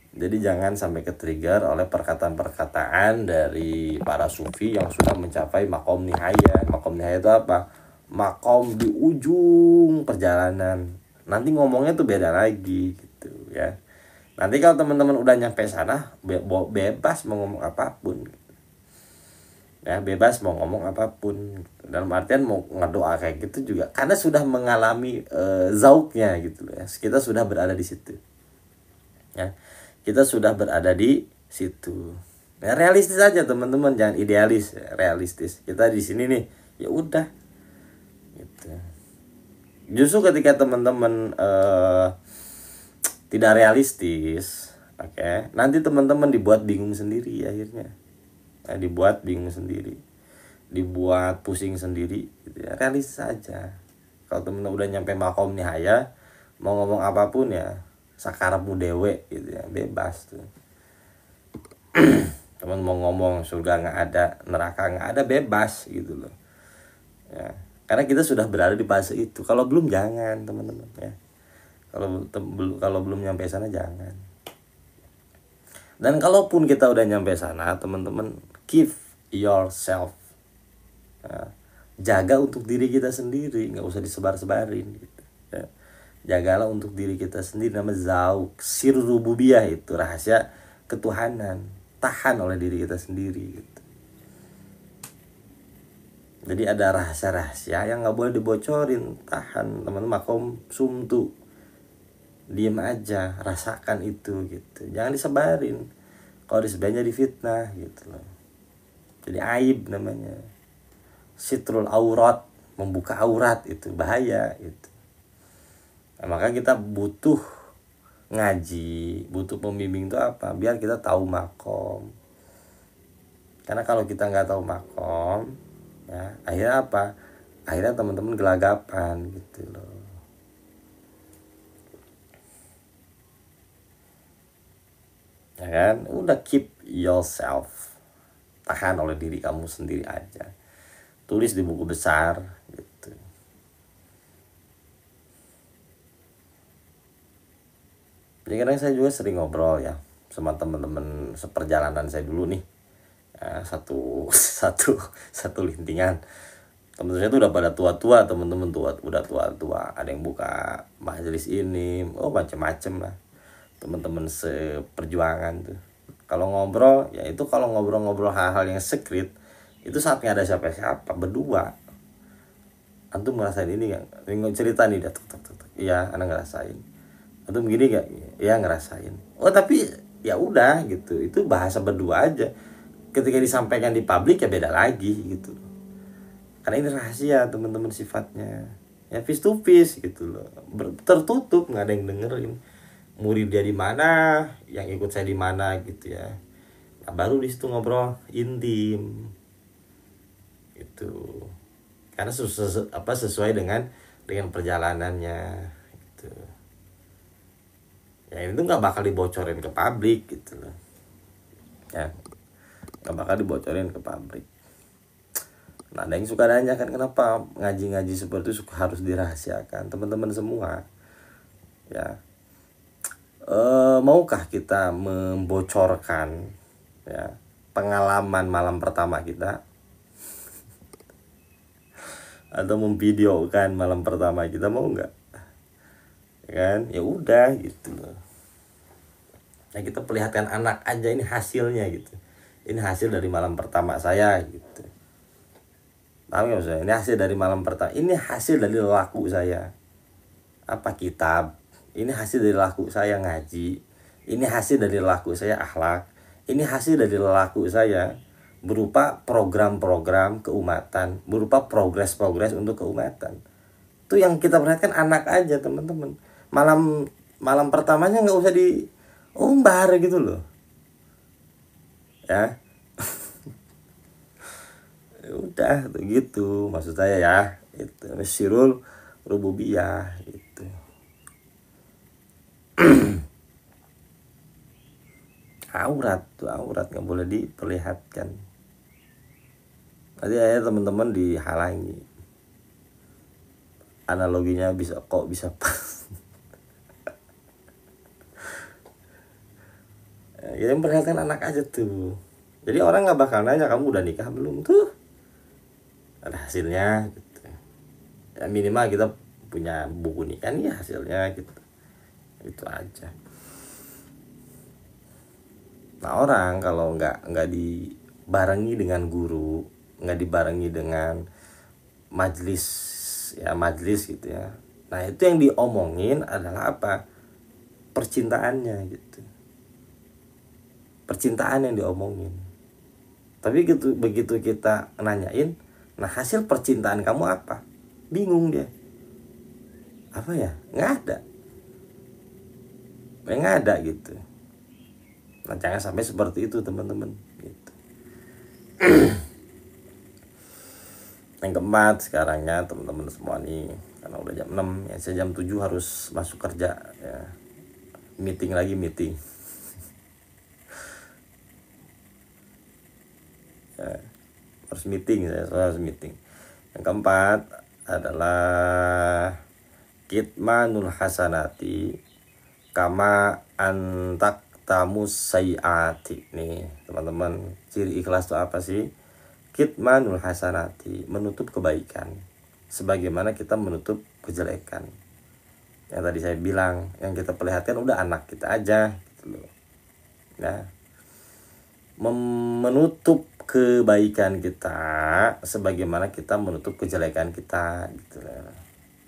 Jadi jangan sampai ke-trigger oleh perkataan-perkataan dari para sufi yang sudah mencapai makom nihaya. Makom nihaya itu apa? Makom di ujung perjalanan. Nanti ngomongnya tuh beda lagi gitu ya. Nanti kalau teman-teman udah nyampe sana, bebas mau ngomong apapun. Ya, bebas mau ngomong apapun. Dalam artian mau ngedoa kayak gitu juga karena sudah mengalami zauknya gitu ya. Kita sudah berada di situ. Ya. Kita sudah berada di situ. Ya, realistis aja teman-teman, jangan idealis, realistis. Kita di sini nih, ya udah. Gitu. Justru ketika teman-teman tidak realistis, oke, nanti teman-teman dibuat bingung sendiri akhirnya. Ya, dibuat bingung sendiri, dibuat pusing sendiri. Gitu ya. Realistis aja. Kalau teman-teman udah nyampe makom nihaya, mau ngomong apapun ya sakarepmu dewe gitu ya, bebas tuh. Teman mau ngomong surga nggak ada, neraka nggak ada, bebas gitu loh ya, karena kita sudah berada di fase itu. Kalau belum jangan teman-teman ya, kalau belum nyampe sana jangan. Dan kalaupun kita udah nyampe sana teman-teman, give yourself ya, jaga untuk diri kita sendiri, nggak usah disebar-sebarin gitu ya. Jagalah untuk diri kita sendiri, nama zauk, sir rububiyah itu rahasia ketuhanan, tahan oleh diri kita sendiri gitu. Jadi ada rahasia-rahasia yang nggak boleh dibocorin, tahan teman-teman, makom sumtu, diem aja, rasakan itu gitu, jangan disebarin. Kalau disebarin jadi fitnah gitu loh, jadi aib namanya. Sitrul aurat, membuka aurat itu bahaya gitu. Nah, maka kita butuh ngaji, butuh pembimbing itu apa? Biar kita tahu makom. Karena kalau kita nggak tahu makom, ya akhirnya apa? Akhirnya teman-teman gelagapan gitu loh. Ya kan, udah keep yourself, tahan oleh diri kamu sendiri aja, tulis di buku besar gitu. Jadi kadang saya juga sering ngobrol ya sama teman-teman seperjalanan saya dulu nih, ya, satu lintingan. Teman-teman saya tuh udah pada tua-tua, teman-teman tua udah tua-tua, ada yang buka majelis ini, macem-macem lah, teman-teman seperjuangan tuh. Kalau ngobrol ya itu, kalau ngobrol-ngobrol hal-hal yang secret itu saat nggak ada siapa-siapa, berdua. Antum ngerasain ini nggak? Cerita nih, dah iya anak ngerasain. Antum begini nggak? Iya ngerasain. Oh tapi ya udah gitu, itu bahasa berdua aja. Ketika disampaikan di publik ya beda lagi gitu. Karena ini rahasia teman-teman sifatnya, ya face to face gitu loh, tertutup, nggak ada yang dengerin. Murid dia di mana, yang ikut saya di mana gitu ya. Nah, baru di situ ngobrol intim itu, karena sesuai dengan perjalanannya gitu. Ya itu nggak bakal dibocorin ke publik gitu loh, ya nggak bakal dibocorin ke publik. Nah, ada yang suka nanya kan, kenapa ngaji-ngaji seperti itu harus dirahasiakan? Teman-teman semua, ya, maukah kita membocorkan ya pengalaman malam pertama kita, atau memvideokan malam pertama kita? Mau nggak? Ya kan, ya udah gitu loh. Nah, kita perlihatkan anak aja, ini hasilnya gitu. Ini hasil dari malam pertama saya gitu. Paham nggak maksudnya? Ini hasil dari malam pertama. Ini hasil dari laku saya. Apa kitab? Ini hasil dari laku saya ngaji. Ini hasil dari laku saya akhlak. Ini hasil dari laku saya berupa program-program keumatan, berupa progres-progres untuk keumatan. Itu yang kita perhatikan anak aja, teman-teman. Malam pertamanya nggak usah diumbar gitu loh. Ya. Udah gitu maksud saya ya, itu Syirul Rububiyah gitu. aurat nggak boleh diperlihatkan. Nanti ya teman-teman dihalangi. Analoginya bisa pas. Ya, yang perhatikan anak aja tuh. Jadi orang nggak bakal nanya kamu udah nikah belum tuh. Ada hasilnya gitu. Ya minimal kita punya buku nikah nih hasilnya gitu. Itu aja. Nah, orang kalau nggak dibarengi dengan guru, nggak dibarengi dengan majelis gitu ya. Nah, itu yang diomongin adalah apa? Percintaannya gitu. Percintaan yang diomongin. Tapi begitu kita nanyain, nah hasil percintaan kamu apa? Bingung dia. Apa ya? Nggak ada. Nggak ada gitu. Nah, jangan sampai seperti itu teman-teman gitu. Yang keempat sekarangnya teman-teman semua nih, karena udah jam 6 ya, saya jam 7 harus masuk kerja ya. Meeting. Ya, harus meeting. Yang keempat adalah kitmanul hasanati kama antak tamus sayyati. Nih teman-teman, ciri ikhlas itu apa sih? Kitmanul hasanati, menutup kebaikan sebagaimana kita menutup kejelekan. Yang tadi saya bilang, yang kita perlihatkan udah anak kita aja gitu loh. Nah, menutup kebaikan kita sebagaimana kita menutup kejelekan kita gitu loh.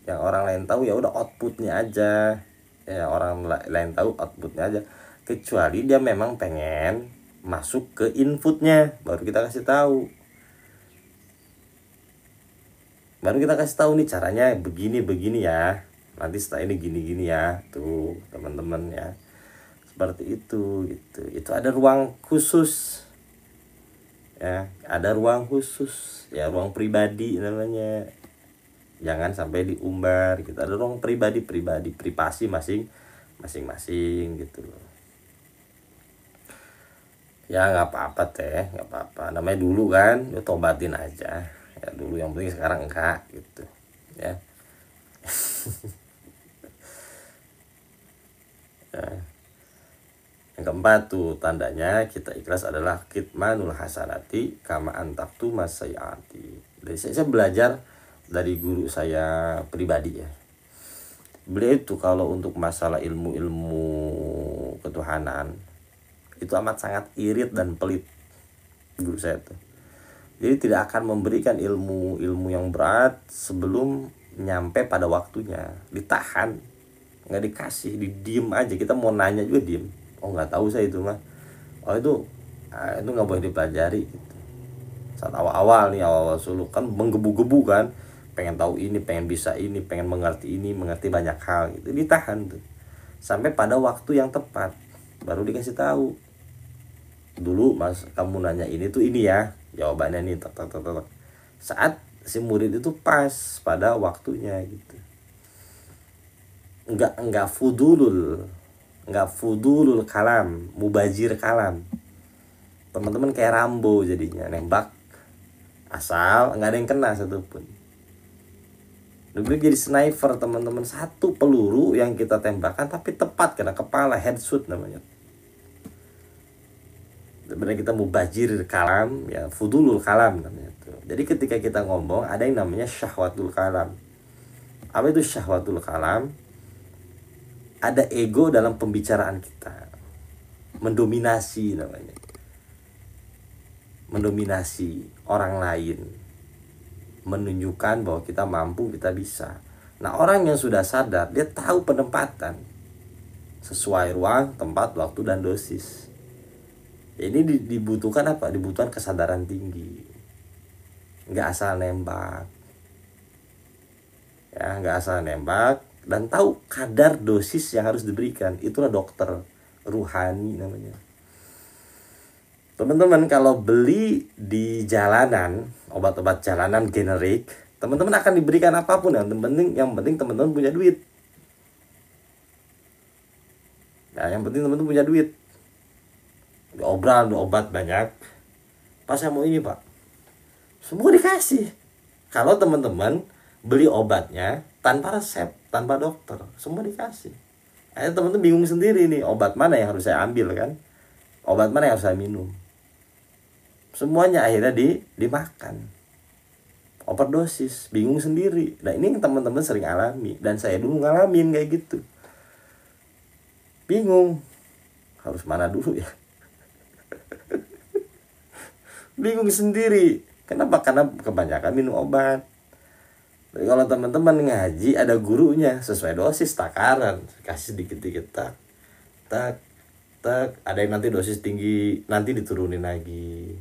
Yang orang lain tahu ya udah outputnya aja. Ya orang lain tahu outputnya aja. Kecuali dia memang pengen masuk ke inputnya, baru kita kasih tahu. Nih caranya begini ya. Nanti setelah ini gini ya. Tuh teman-teman ya. Seperti itu gitu. Itu ada ruang khusus. ya ada ruang khusus, ya ruang pribadi namanya, jangan sampai diumbar gitu. Ada ruang pribadi privasi masing-masing gitu loh. Ya nggak apa-apa teh, nggak apa-apa, namanya dulu kan, ya tobatin aja ya dulu, yang penting sekarang enggak gitu ya. Ya. Yang keempat tuh tandanya kita ikhlas adalah kitmanul hasanati kama antaktu masayati. Dari saya belajar dari guru saya pribadi ya. Beliau itu kalau untuk masalah ilmu-ilmu ketuhanan itu amat sangat irit dan pelit guru saya tuh. Jadi tidak akan memberikan ilmu-ilmu yang berat sebelum nyampe pada waktunya. Ditahan, nggak dikasih, didiem aja. Kita mau nanya juga diem. Oh nggak tahu saya itu mah. Oh itu nggak boleh dipelajari. Gitu. Saat awal-awal nih, awal-awal suluk kan menggebu-gebu kan, pengen tahu ini, pengen bisa ini, pengen mengerti ini, mengerti banyak hal gitu. Ditahan tuh sampai pada waktu yang tepat baru dikasih tahu. Dulu mas kamu nanya ini tuh ini ya, jawabannya nih tek. Saat si murid itu pas pada waktunya gitu. Enggak fudulul kalam, mubazir kalam. Teman-teman kayak Rambo jadinya, nembak asal enggak ada yang kena satupun. Dulu jadi sniper teman-teman, satu peluru yang kita tembakan tapi tepat kena kepala, headshot namanya. Sebenarnya kita mubazir kalam ya, fudulul kalam namanya tuh. Jadi ketika kita ngomong ada yang namanya syahwatul kalam. Apa itu syahwatul kalam? Ada ego dalam pembicaraan kita, mendominasi namanya, mendominasi orang lain, menunjukkan bahwa kita mampu, kita bisa. Nah orang yang sudah sadar, dia tahu penempatan sesuai ruang, tempat, waktu, dan dosis. Ini dibutuhkan apa? Dibutuhkan kesadaran tinggi, nggak asal nembak ya, nggak asal nembak, dan tahu kadar dosis yang harus diberikan. Itulah dokter ruhani namanya. Teman-teman kalau beli di jalanan, obat-obat jalanan generik, teman-teman akan diberikan apapun, yang penting teman-teman punya duit. Nah, yang penting teman-teman punya duit. Diobrol obat banyak, pas saya mau ini pak, semua dikasih. Kalau teman-teman beli obatnya tanpa resep, tanpa dokter, semua dikasih. Akhirnya teman-teman bingung sendiri nih, obat mana yang harus saya ambil kan, obat mana yang harus saya minum. Semuanya akhirnya dimakan, overdosis, bingung sendiri. Nah ini teman-teman sering alami, dan saya dulu ngalamin kayak gitu, bingung harus mana dulu ya. Bingung sendiri. Kenapa? Karena kebanyakan minum obat. Jadi kalau teman-teman ngaji ada gurunya, sesuai dosis takaran, kasih dikit-dikit tak. Ada yang nanti dosis tinggi, nanti diturunin lagi.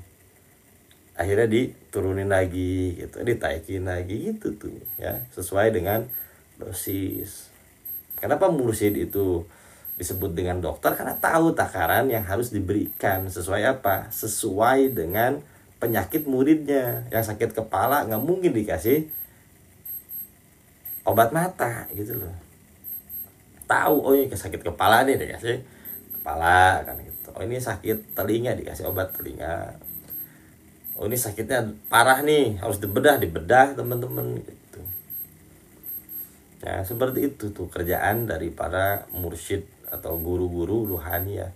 Akhirnya diturunin lagi gitu, ditaikin lagi gitu tuh ya, sesuai dengan dosis. Kenapa mursyid itu disebut dengan dokter? Karena tahu takaran yang harus diberikan sesuai apa? Sesuai dengan penyakit muridnya. Yang sakit kepala nggak mungkin dikasih obat mata gitu loh. Tahu oh ini sakit kepala nih dikasih kepala kan gitu. Oh ini sakit telinga dikasih obat telinga. Oh ini sakitnya parah nih, harus dibedah teman-teman gitu. Nah seperti itu tuh kerjaan dari para mursyid atau guru-guru ruhani ya,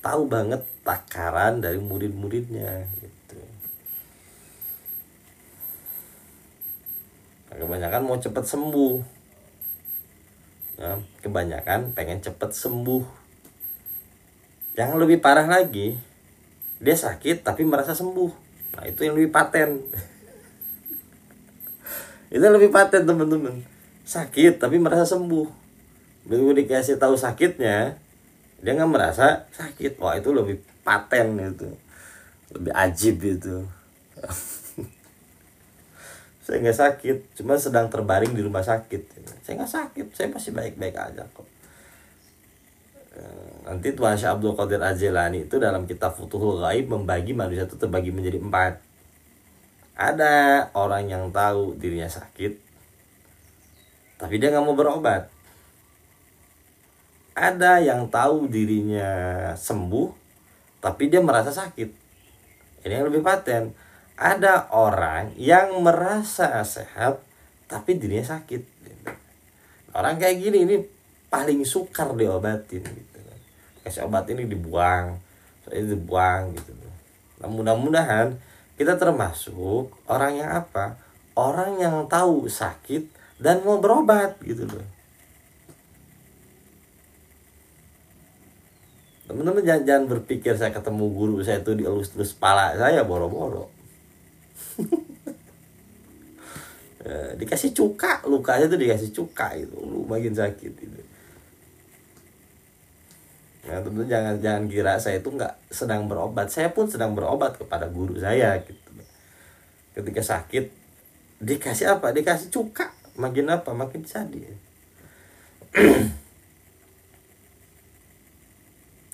tahu banget takaran dari murid-muridnya gitu. Nah, kebanyakan mau cepat sembuh ya, kebanyakan pengen cepat sembuh. Yang lebih parah lagi, dia sakit tapi merasa sembuh. Nah itu yang lebih paten. Itu yang lebih paten teman-teman, sakit tapi merasa sembuh. Begitu dikasih tahu sakitnya, dia nggak merasa sakit. Wah itu lebih paten itu, lebih ajib itu. Saya nggak sakit, cuma sedang terbaring di rumah sakit. Saya nggak sakit, saya masih baik-baik aja kok. Nanti Tuan Syekh Abdul Qadir Az-Jilani itu dalam kitab Futuhul Ghaib membagi manusia itu terbagi menjadi 4. Ada orang yang tahu dirinya sakit tapi dia nggak mau berobat. Ada yang tahu dirinya sembuh tapi dia merasa sakit. Ini yang lebih paten. Ada orang yang merasa sehat tapi dirinya sakit. Orang kayak gini ini paling sukar diobatin gitu. Kasih obat ini dibuang, ini dibuang gitu. Nah, mudah-mudahan kita termasuk orang yang apa? Orang yang tahu sakit dan mau berobat gitu loh. Teman-teman jangan berpikir saya ketemu guru saya itu dielus-elus kepala saya boro-boro. Dikasih cuka, lukanya tuh dikasih cuka itu, lu makin sakit itu. Nah, tentu jangan kira saya itu nggak sedang berobat. Saya pun sedang berobat kepada guru saya gitu. Ketika sakit dikasih apa? Dikasih cuka. Makin apa? Makin sadis.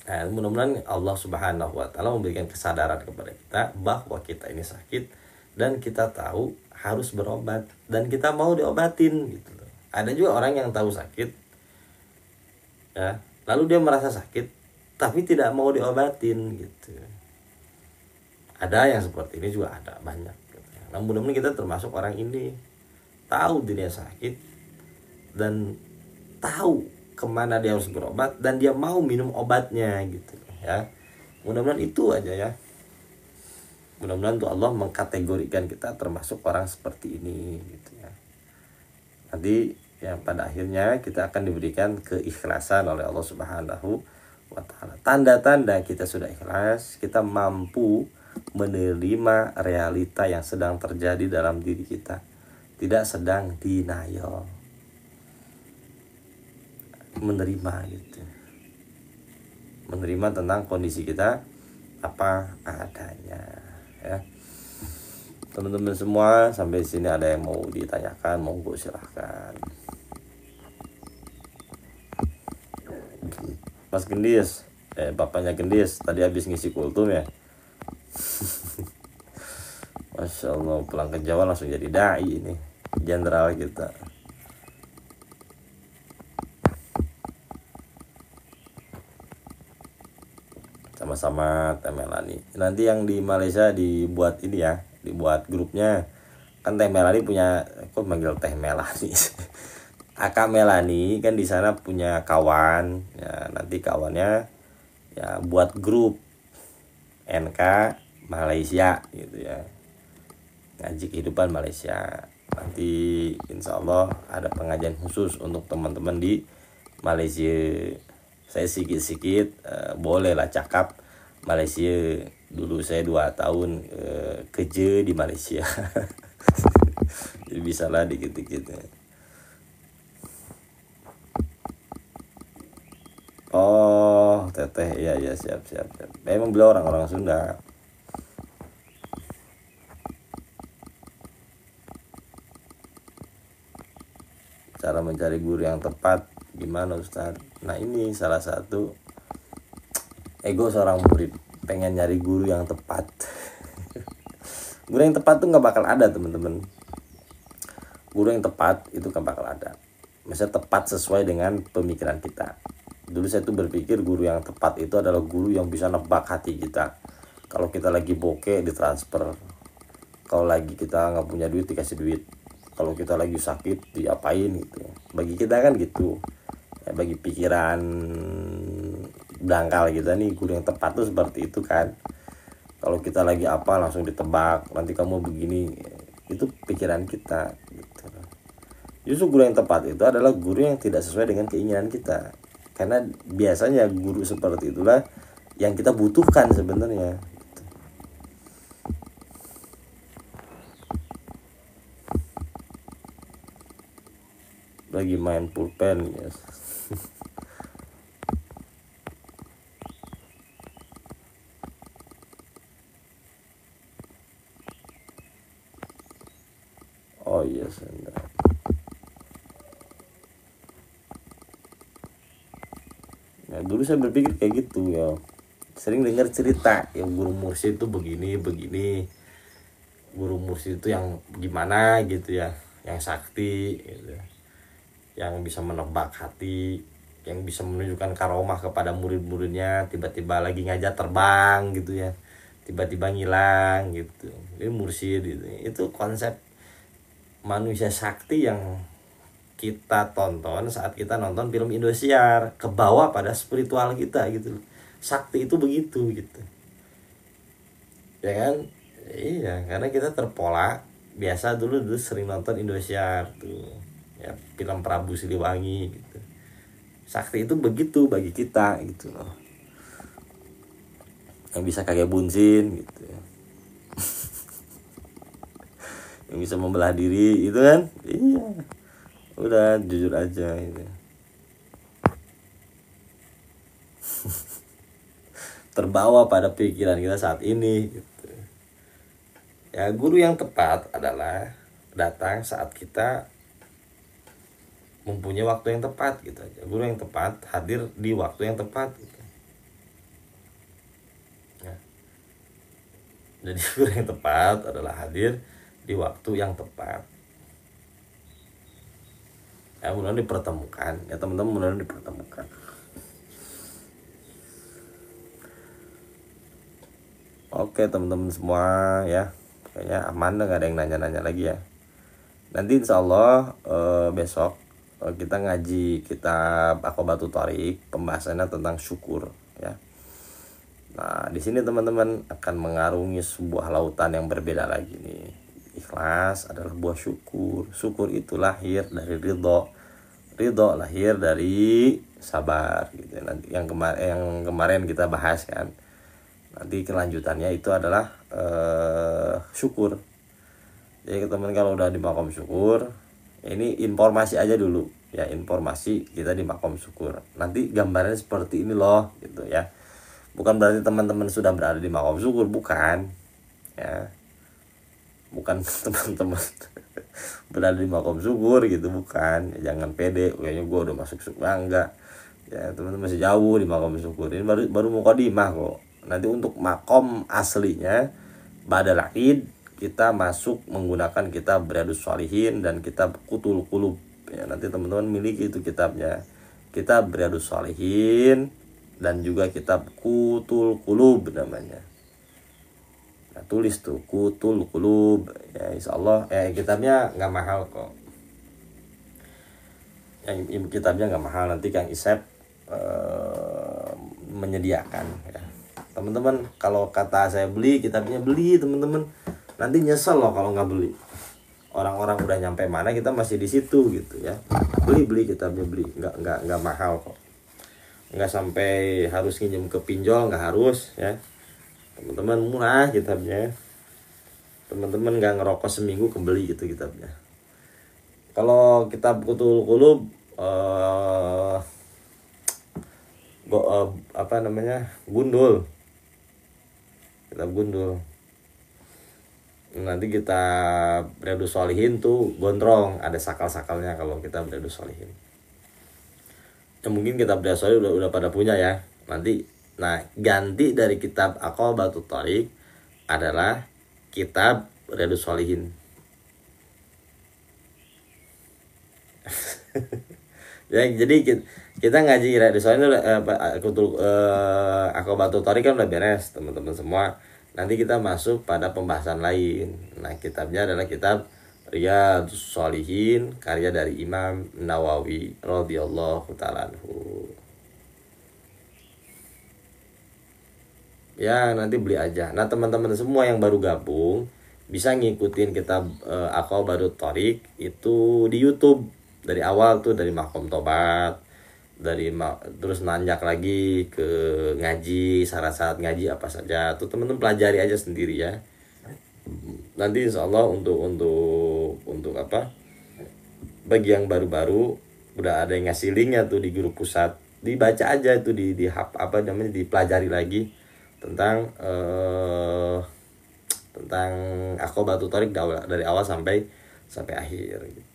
Nah, mudah-mudahan Allah Subhanahu wa taala memberikan kesadaran kepada kita bahwa kita ini sakit dan kita tahu harus berobat dan kita mau diobatin gitu loh. Ada juga orang yang tahu sakit ya, lalu dia merasa sakit tapi tidak mau diobatin gitu. Ada yang seperti ini juga ada banyak gitu. Nah, mudah-mudahan kita termasuk orang ini, tahu dirinya sakit dan tahu kemana dia harus berobat dan dia mau minum obatnya gitu ya. Mudah-mudahan itu aja ya. Mudah-mudahan tuh Allah mengkategorikan kita termasuk orang seperti ini gitu ya. Nanti ya pada akhirnya kita akan diberikan keikhlasan oleh Allah Subhanahu wa taala. Tanda-tanda kita sudah ikhlas, kita mampu menerima realita yang sedang terjadi dalam diri kita. Tidak sedang denial. Menerima gitu. Menerima tentang kondisi kita apa adanya ya. Teman-teman semua sampai sini ada yang mau ditanyakan, monggo silahkan. Mas Gendis, bapaknya Gendis tadi habis ngisi kultum ya. Masya Allah, pulang ke Jawa langsung jadi dai ini, jenderal kita. Sama-sama Teh Melani. Nanti yang di Malaysia dibuat ini ya, dibuat grupnya. Kan Teh Melani punya, kok manggil Teh Melani. Aka Melani kan di sana punya kawan. Ya, nanti kawannya ya buat grup NK Malaysia gitu ya. Ngaji kehidupan Malaysia. Nanti insya Allah ada pengajian khusus untuk teman-teman di Malaysia. Saya sikit-sikit bolehlah cakap Malaysia. Dulu saya 2 tahun kerja di Malaysia. Jadi bisalah dikit-dikit. Oh, teteh, ya siap. Memang beliau orang-orang Sunda. Cara mencari guru yang tepat gimana Ustaz? Nah ini salah satu ego seorang murid, pengen nyari guru yang tepat. Guru yang tepat tuh nggak bakal ada teman-teman. Guru yang tepat itu nggak bakal ada. Misalnya tepat sesuai dengan pemikiran kita. Dulu saya tuh berpikir guru yang tepat itu adalah guru yang bisa nebak hati kita. Kalau kita lagi bokeh ditransfer, kalau lagi kita nggak punya duit dikasih duit, kalau kita lagi sakit diapain gitu. Bagi kita kan gitu ya, bagi pikiran dangkal kita nih, guru yang tepat tuh seperti itu kan. Kalau kita lagi apa langsung ditebak, nanti kamu begini, itu pikiran kita gitu. Justru guru yang tepat itu adalah guru yang tidak sesuai dengan keinginan kita, karena biasanya guru seperti itulah yang kita butuhkan sebenarnya. Lagi main pulpen ya. Oh iya Senda. Ya, dulu dulu saya berpikir kayak gitu ya, sering dengar cerita ya guru mursyid itu begini, guru mursyid itu yang gimana gitu ya, yang sakti gitu, yang bisa menebak hati, yang bisa menunjukkan karomah kepada murid-muridnya, tiba-tiba lagi ngajar terbang gitu ya, tiba-tiba ngilang gitu. Ini mursyid gitu. Itu konsep manusia sakti yang kita tonton saat kita nonton film Indosiar, ke bawah pada spiritual kita gitu. Sakti itu begitu gitu. Ya kan? Iya, karena kita terpola biasa dulu sering nonton Indosiar tuh. Ya, film Prabu Siliwangi gitu. Sakti itu begitu bagi kita gitu loh. Yang bisa kayak bunsin gitu. Yang bisa membelah diri itu kan? Iya. Udah jujur aja gitu. Terbawa pada pikiran kita saat ini gitu. Ya, guru yang tepat adalah datang saat kita mempunyai waktu yang tepat gitu aja. Guru yang tepat hadir di waktu yang tepat gitu. Ya. Jadi guru yang tepat adalah hadir di waktu yang tepat. Ya, mudah-mudahan dipertemukan ya teman-teman, mudah-mudahan dipertemukan. Oke teman-teman semua ya, kayaknya aman, nggak ada yang nanya-nanya lagi ya. Nanti insya Allah besok kita ngaji kitab Aqobatul Thoriq, pembahasannya tentang syukur ya. Nah di sini teman-teman akan mengarungi sebuah lautan yang berbeda lagi nih. Ikhlas adalah buah syukur. Syukur itu lahir dari ridho. Ridho lahir dari sabar gitu. Nanti yang kemarin kita bahas kan. Nanti kelanjutannya itu adalah syukur. Jadi teman kalau udah di makom syukur, ini informasi aja dulu ya, informasi kita di makom syukur. Nanti gambarnya seperti ini loh gitu ya. Bukan berarti teman-teman sudah berada di makom syukur, bukan ya. Bukan teman-teman berada di makom syukur gitu, bukan ya, jangan pede kayaknya gue udah masuk syukur, enggak ya, teman-teman masih jauh di makom syukur. Ini baru mukadimah kok. Nanti untuk makom aslinya badal id kita masuk menggunakan kitab Riyadhus Shalihin dan kitab Qutul Qulub ya. Nanti teman-teman miliki itu kitabnya, kitab Riyadhus Shalihin dan juga kitab Qutul Qulub namanya. Nah, tulis tuh Qutul Qulub ya, insyaallah kitabnya nggak mahal kok. Yang kitabnya nggak mahal, nanti Kang Isep menyediakan ya. Teman-teman kalau kata saya beli kitabnya, beli teman-teman, nanti nyesel loh kalau nggak beli. Orang-orang udah nyampe mana kita masih di situ gitu ya. Beli kitabnya, beli, nggak mahal kok. Nggak sampai harus nginjem ke pinjol, nggak harus ya. Teman-teman murah kitabnya. Teman-teman nggak ngerokok seminggu kebeli gitu kitabnya. Kalau kitab Qutul Qulub gundul, kitab gundul. Nanti kita Riyadhus Shalihin tuh gondrong, ada sakal-sakalnya kalau kita Riyadhus Shalihin. Ya mungkin kitab Riyadhus Shalihin udah pada punya ya. Nanti ganti dari kitab Aqobatul Thoriq adalah kitab Riyadhus Shalihin. Ya, jadi kita ngaji Riyadhus Shalihin Aqobatul Thoriq kan udah beres teman-teman semua. Nanti kita masuk pada pembahasan lain. Nah, kitabnya adalah kitab Riyadhus Shalihin karya dari Imam Nawawi radhiyallahu ta'ala anhu. Ya, nanti beli aja. Nah, teman-teman semua yang baru gabung bisa ngikutin kitab Aqobatul Thoriq itu di YouTube dari awal tuh, dari Makom Tobat, terus nanjak lagi ke ngaji, syarat-syarat ngaji apa saja tuh teman-teman pelajari aja sendiri ya. Nanti insyaallah untuk apa, bagi yang baru-baru udah ada yang ngasih linknya tuh di grup pusat, dibaca aja itu dipelajari lagi tentang Aqobatul Thoriq dari awal sampai akhir gitu.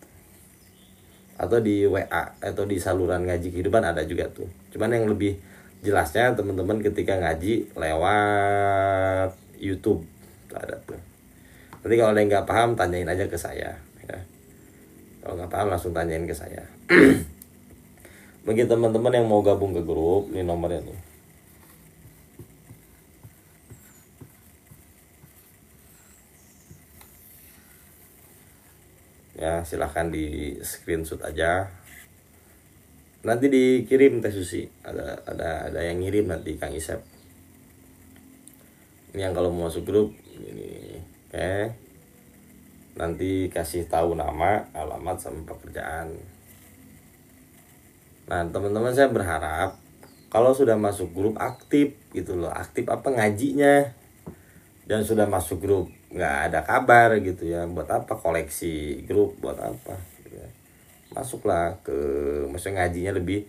Atau di WA atau di saluran ngaji kehidupan ada juga tuh. Cuman yang lebih Jelasnya teman-teman ketika ngaji lewat YouTube ada tuh. Nanti kalau ada yang nggak paham tanyain aja ke saya ya. Kalau nggak paham langsung tanyain ke saya. Bagi teman-teman yang mau gabung ke grup, ini nomornya nih. Ya silahkan di screenshot aja. Nanti dikirim Teh Susi. Ada yang ngirim nanti Kang Isep. Ini yang kalau mau masuk grup ini. Oke. Nanti kasih tahu nama, alamat sama pekerjaan. Nah, teman-teman saya berharap kalau sudah masuk grup aktif gitu loh. Aktif apa ngajinya. Dan sudah masuk grup nggak ada kabar gitu ya, buat apa koleksi grup, buat apa gitu ya. Masuklah ke, maksudnya ngajinya lebih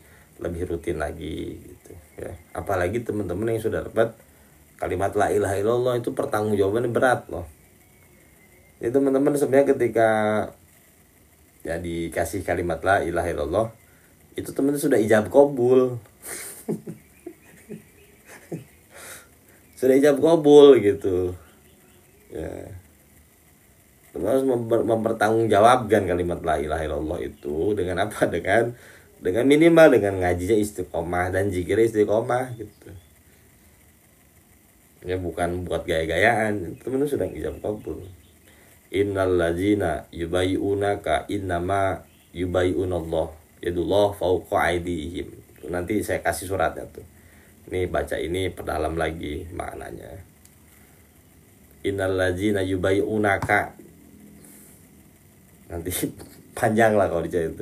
rutin lagi gitu ya. Apalagi teman-teman yang sudah dapat kalimat la ilaha illallah, itu pertanggungjawabannya berat loh. Jadi teman-teman sebenarnya ketika ya dikasih kalimat la ilaha illallah, itu teman-teman sudah ijab kabul. Sudah ijab kabul gitu ya. Terus mempertanggungjawabkan kalimat la ilaha illallah itu dengan apa, dengan minimal dengan ngajinya istiqomah dan zikirnya istiqomah gitu ya, bukan buat gaya-gayaan. Teman-teman sudah ijab kabul. Innal ladzina yubayyi'unaka innama yubayyi'unallah yadullah fawqa aydihim. Nanti saya kasih suratnya tuh. Nih baca ini perdalam lagi maknanya. Innal ladzina yubayyi'unaka. Nanti panjang lah kalau dicari itu.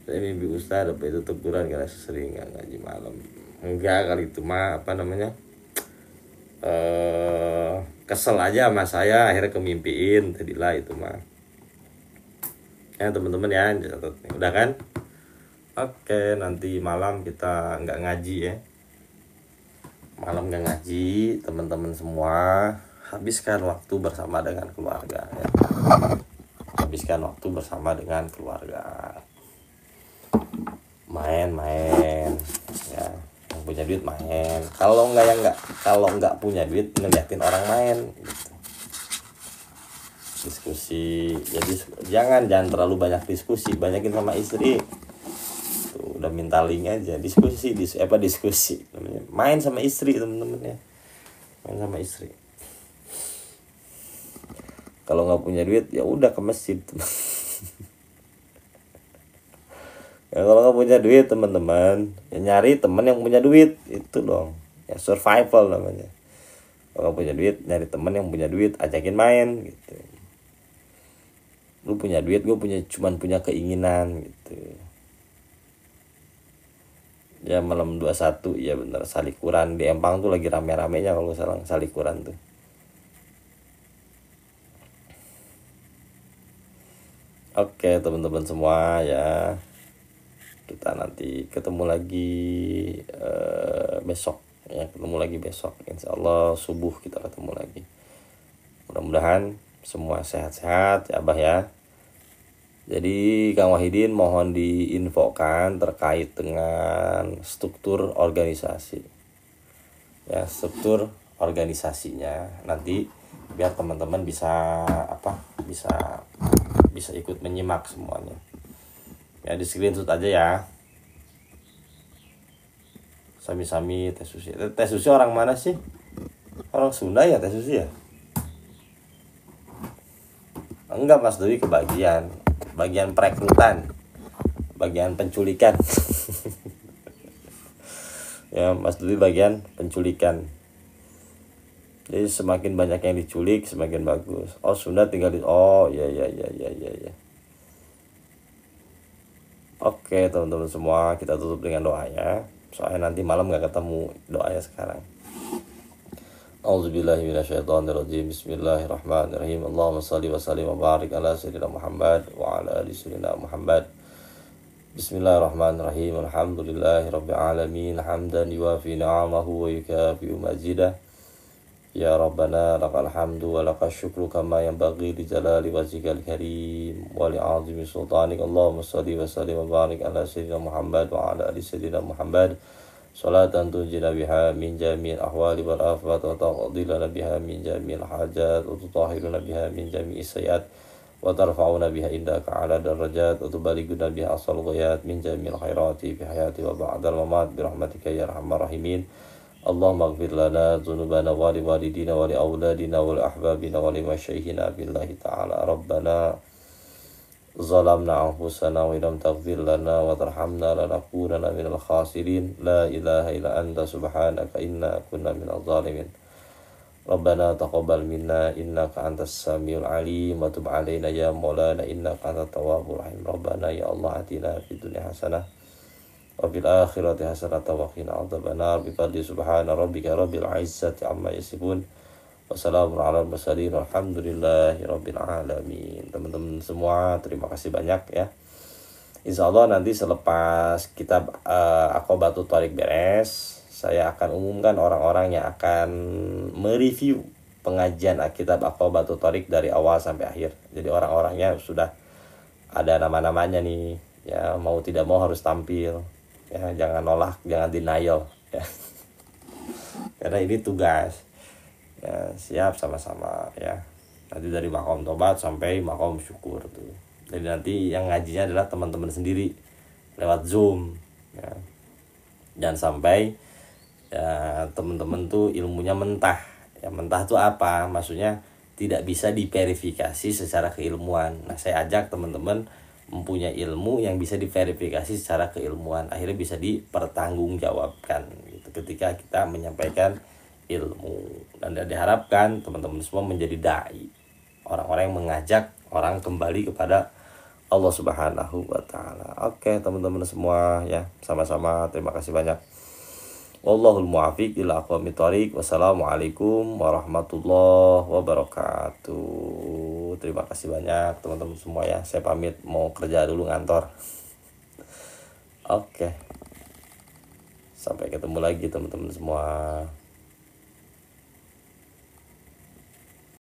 Saya mimpi Ustaz apa itu teguran karena sering nggak ngaji malam. Enggak kali itu mah apa namanya, kesel aja sama saya akhirnya kemimpiin tadilah itu mah ya teman-teman ya. Udah kan? Oke, nanti malam kita nggak ngaji ya. Malam nggak ngaji, teman-teman semua habiskan waktu bersama dengan keluarga ya. Habiskan waktu bersama dengan keluarga. Main-main ya. Yang punya duit main. Kalau nggak punya duit ngeliatin orang main gitu. Diskusi. Jadi jangan terlalu banyak diskusi, banyakin sama istri. Udah minta link aja, diskusi namanya, main sama istri teman-teman ya, main sama istri. Kalau nggak punya duit ya udah ke masjid. Ya kalau nggak punya duit teman-teman ya nyari teman yang punya duit, itu dong ya, survival namanya. Kalau nggak punya duit nyari teman yang punya duit, ajakin main gitu. Lu punya duit, gue cuman punya keinginan gitu ya. Malam 21 ya bener, salikuran di Empang tuh lagi rame-ramenya kalau salah salikuran tuh. Oke teman-teman semua ya, kita nanti ketemu lagi besok ya, insya Allah subuh kita ketemu lagi. Mudah-mudahan semua sehat-sehat ya Abah ya. Jadi Kang Wahidin mohon diinfokan terkait dengan struktur organisasi ya, struktur organisasinya nanti biar teman-teman bisa bisa ikut menyimak semuanya ya. Di screenshot aja ya. Sami-sami Teh Susi. Teh Susi orang mana sih? Orang Sunda ya Teh Susi ya? Enggak, Mas Dewi kebagian bagian perekrutan, bagian penculikan. Ya Mas Dewi bagian penculikan. Jadi semakin banyak yang diculik semakin bagus. Oh Sunda tinggal di, oh ya. Oke teman-teman semua, kita tutup dengan doa ya. Soalnya nanti malam gak ketemu doanya sekarang. A'udzubillahi minasyaitonirrajim. Bismillahirrahmanirrahim. Allahumma shalli wa sallim wa barik ala sayyidina Muhammad wa ala ali sayyidina Muhammad. Bismillahirrahmanirrahim. Alhamdulillahirabbil alamin hamdan yuwafi ni'amahu wa yukafi'u mazidah. Ya Rabbana lakal hamdu wa lakal syukru kama yanbaghi li jalali wajhikal karim wa li 'azimi sultanik. Allahumma shalli wa sallim wa barik ala sayyidina Muhammad wa ala ali sayyidina Muhammad salatan tunjina biha min jami'il ahwali wal afat wa taqdilana biha min jami'il hajat wa tutahhiruna biha min jami'is sayyi'at wa tarfa'una biha indaka ala darajat wa tubalighuna biha asal ghayat min jami'il khairati fi hayati wa ba'dal mamat bi rahmatika ya arhamar rahimin. Allahumma ighfir lana dzunubana wa li walidina wa li auladina wa li ahbabina wa li masyayikhina billahi ta'ala. Rabbana zalamna anfusana wa lam taghfir lana wa tarhamna lanakunanna minal khasirin. La ilaha illa anta subhanaka inna kunna minadh dhalimin. Rabbana taqabbal minna innaka antas samiul alim wa tub alaina ya maulana innaka antat tawwabur rahim. Rabbana ya Allah atina fid dunya hasanah wa fil akhirati hasanatan wa qina adzabannar bi fadli subhana rabbika rabbil izzati amma yasifun wa salamun alal mursalin walhamdulillahi rabbil alamin. Teman-teman semua, terima kasih banyak ya. Insyaallah nanti selepas kitab Aqobatul Thoriq beres, saya akan umumkan orang-orang yang akan mereview pengajian kitab Aqobatul Thoriq dari awal sampai akhir. Jadi orang-orangnya sudah ada nama-namanya nih ya, mau tidak mau harus tampil ya, jangan nolak, jangan denial ya. Karena ini tugas ya, siap sama-sama ya. Nanti dari makom tobat sampai makom syukur tuh. Jadi nanti yang ngajinya adalah teman-teman sendiri lewat Zoom ya. Jangan sampai ya teman-teman tuh ilmunya mentah ya. Mentah tuh apa? Maksudnya tidak bisa diverifikasi secara keilmuan. Nah, saya ajak teman-teman mempunyai ilmu yang bisa diverifikasi secara keilmuan, akhirnya bisa dipertanggungjawabkan gitu ketika kita menyampaikan ilmu. Dan diharapkan teman-teman semua menjadi dai, orang-orang yang mengajak orang kembali kepada Allah Subhanahu wa taala. Oke, teman-teman semua ya, sama-sama terima kasih banyak. Wallahul muwaffiq ila aqwamit thoriq. Wassalamualaikum warahmatullahi wabarakatuh. Terima kasih banyak teman-teman semua ya. Saya pamit mau kerja dulu ngantor. Oke. Sampai ketemu lagi teman-teman semua.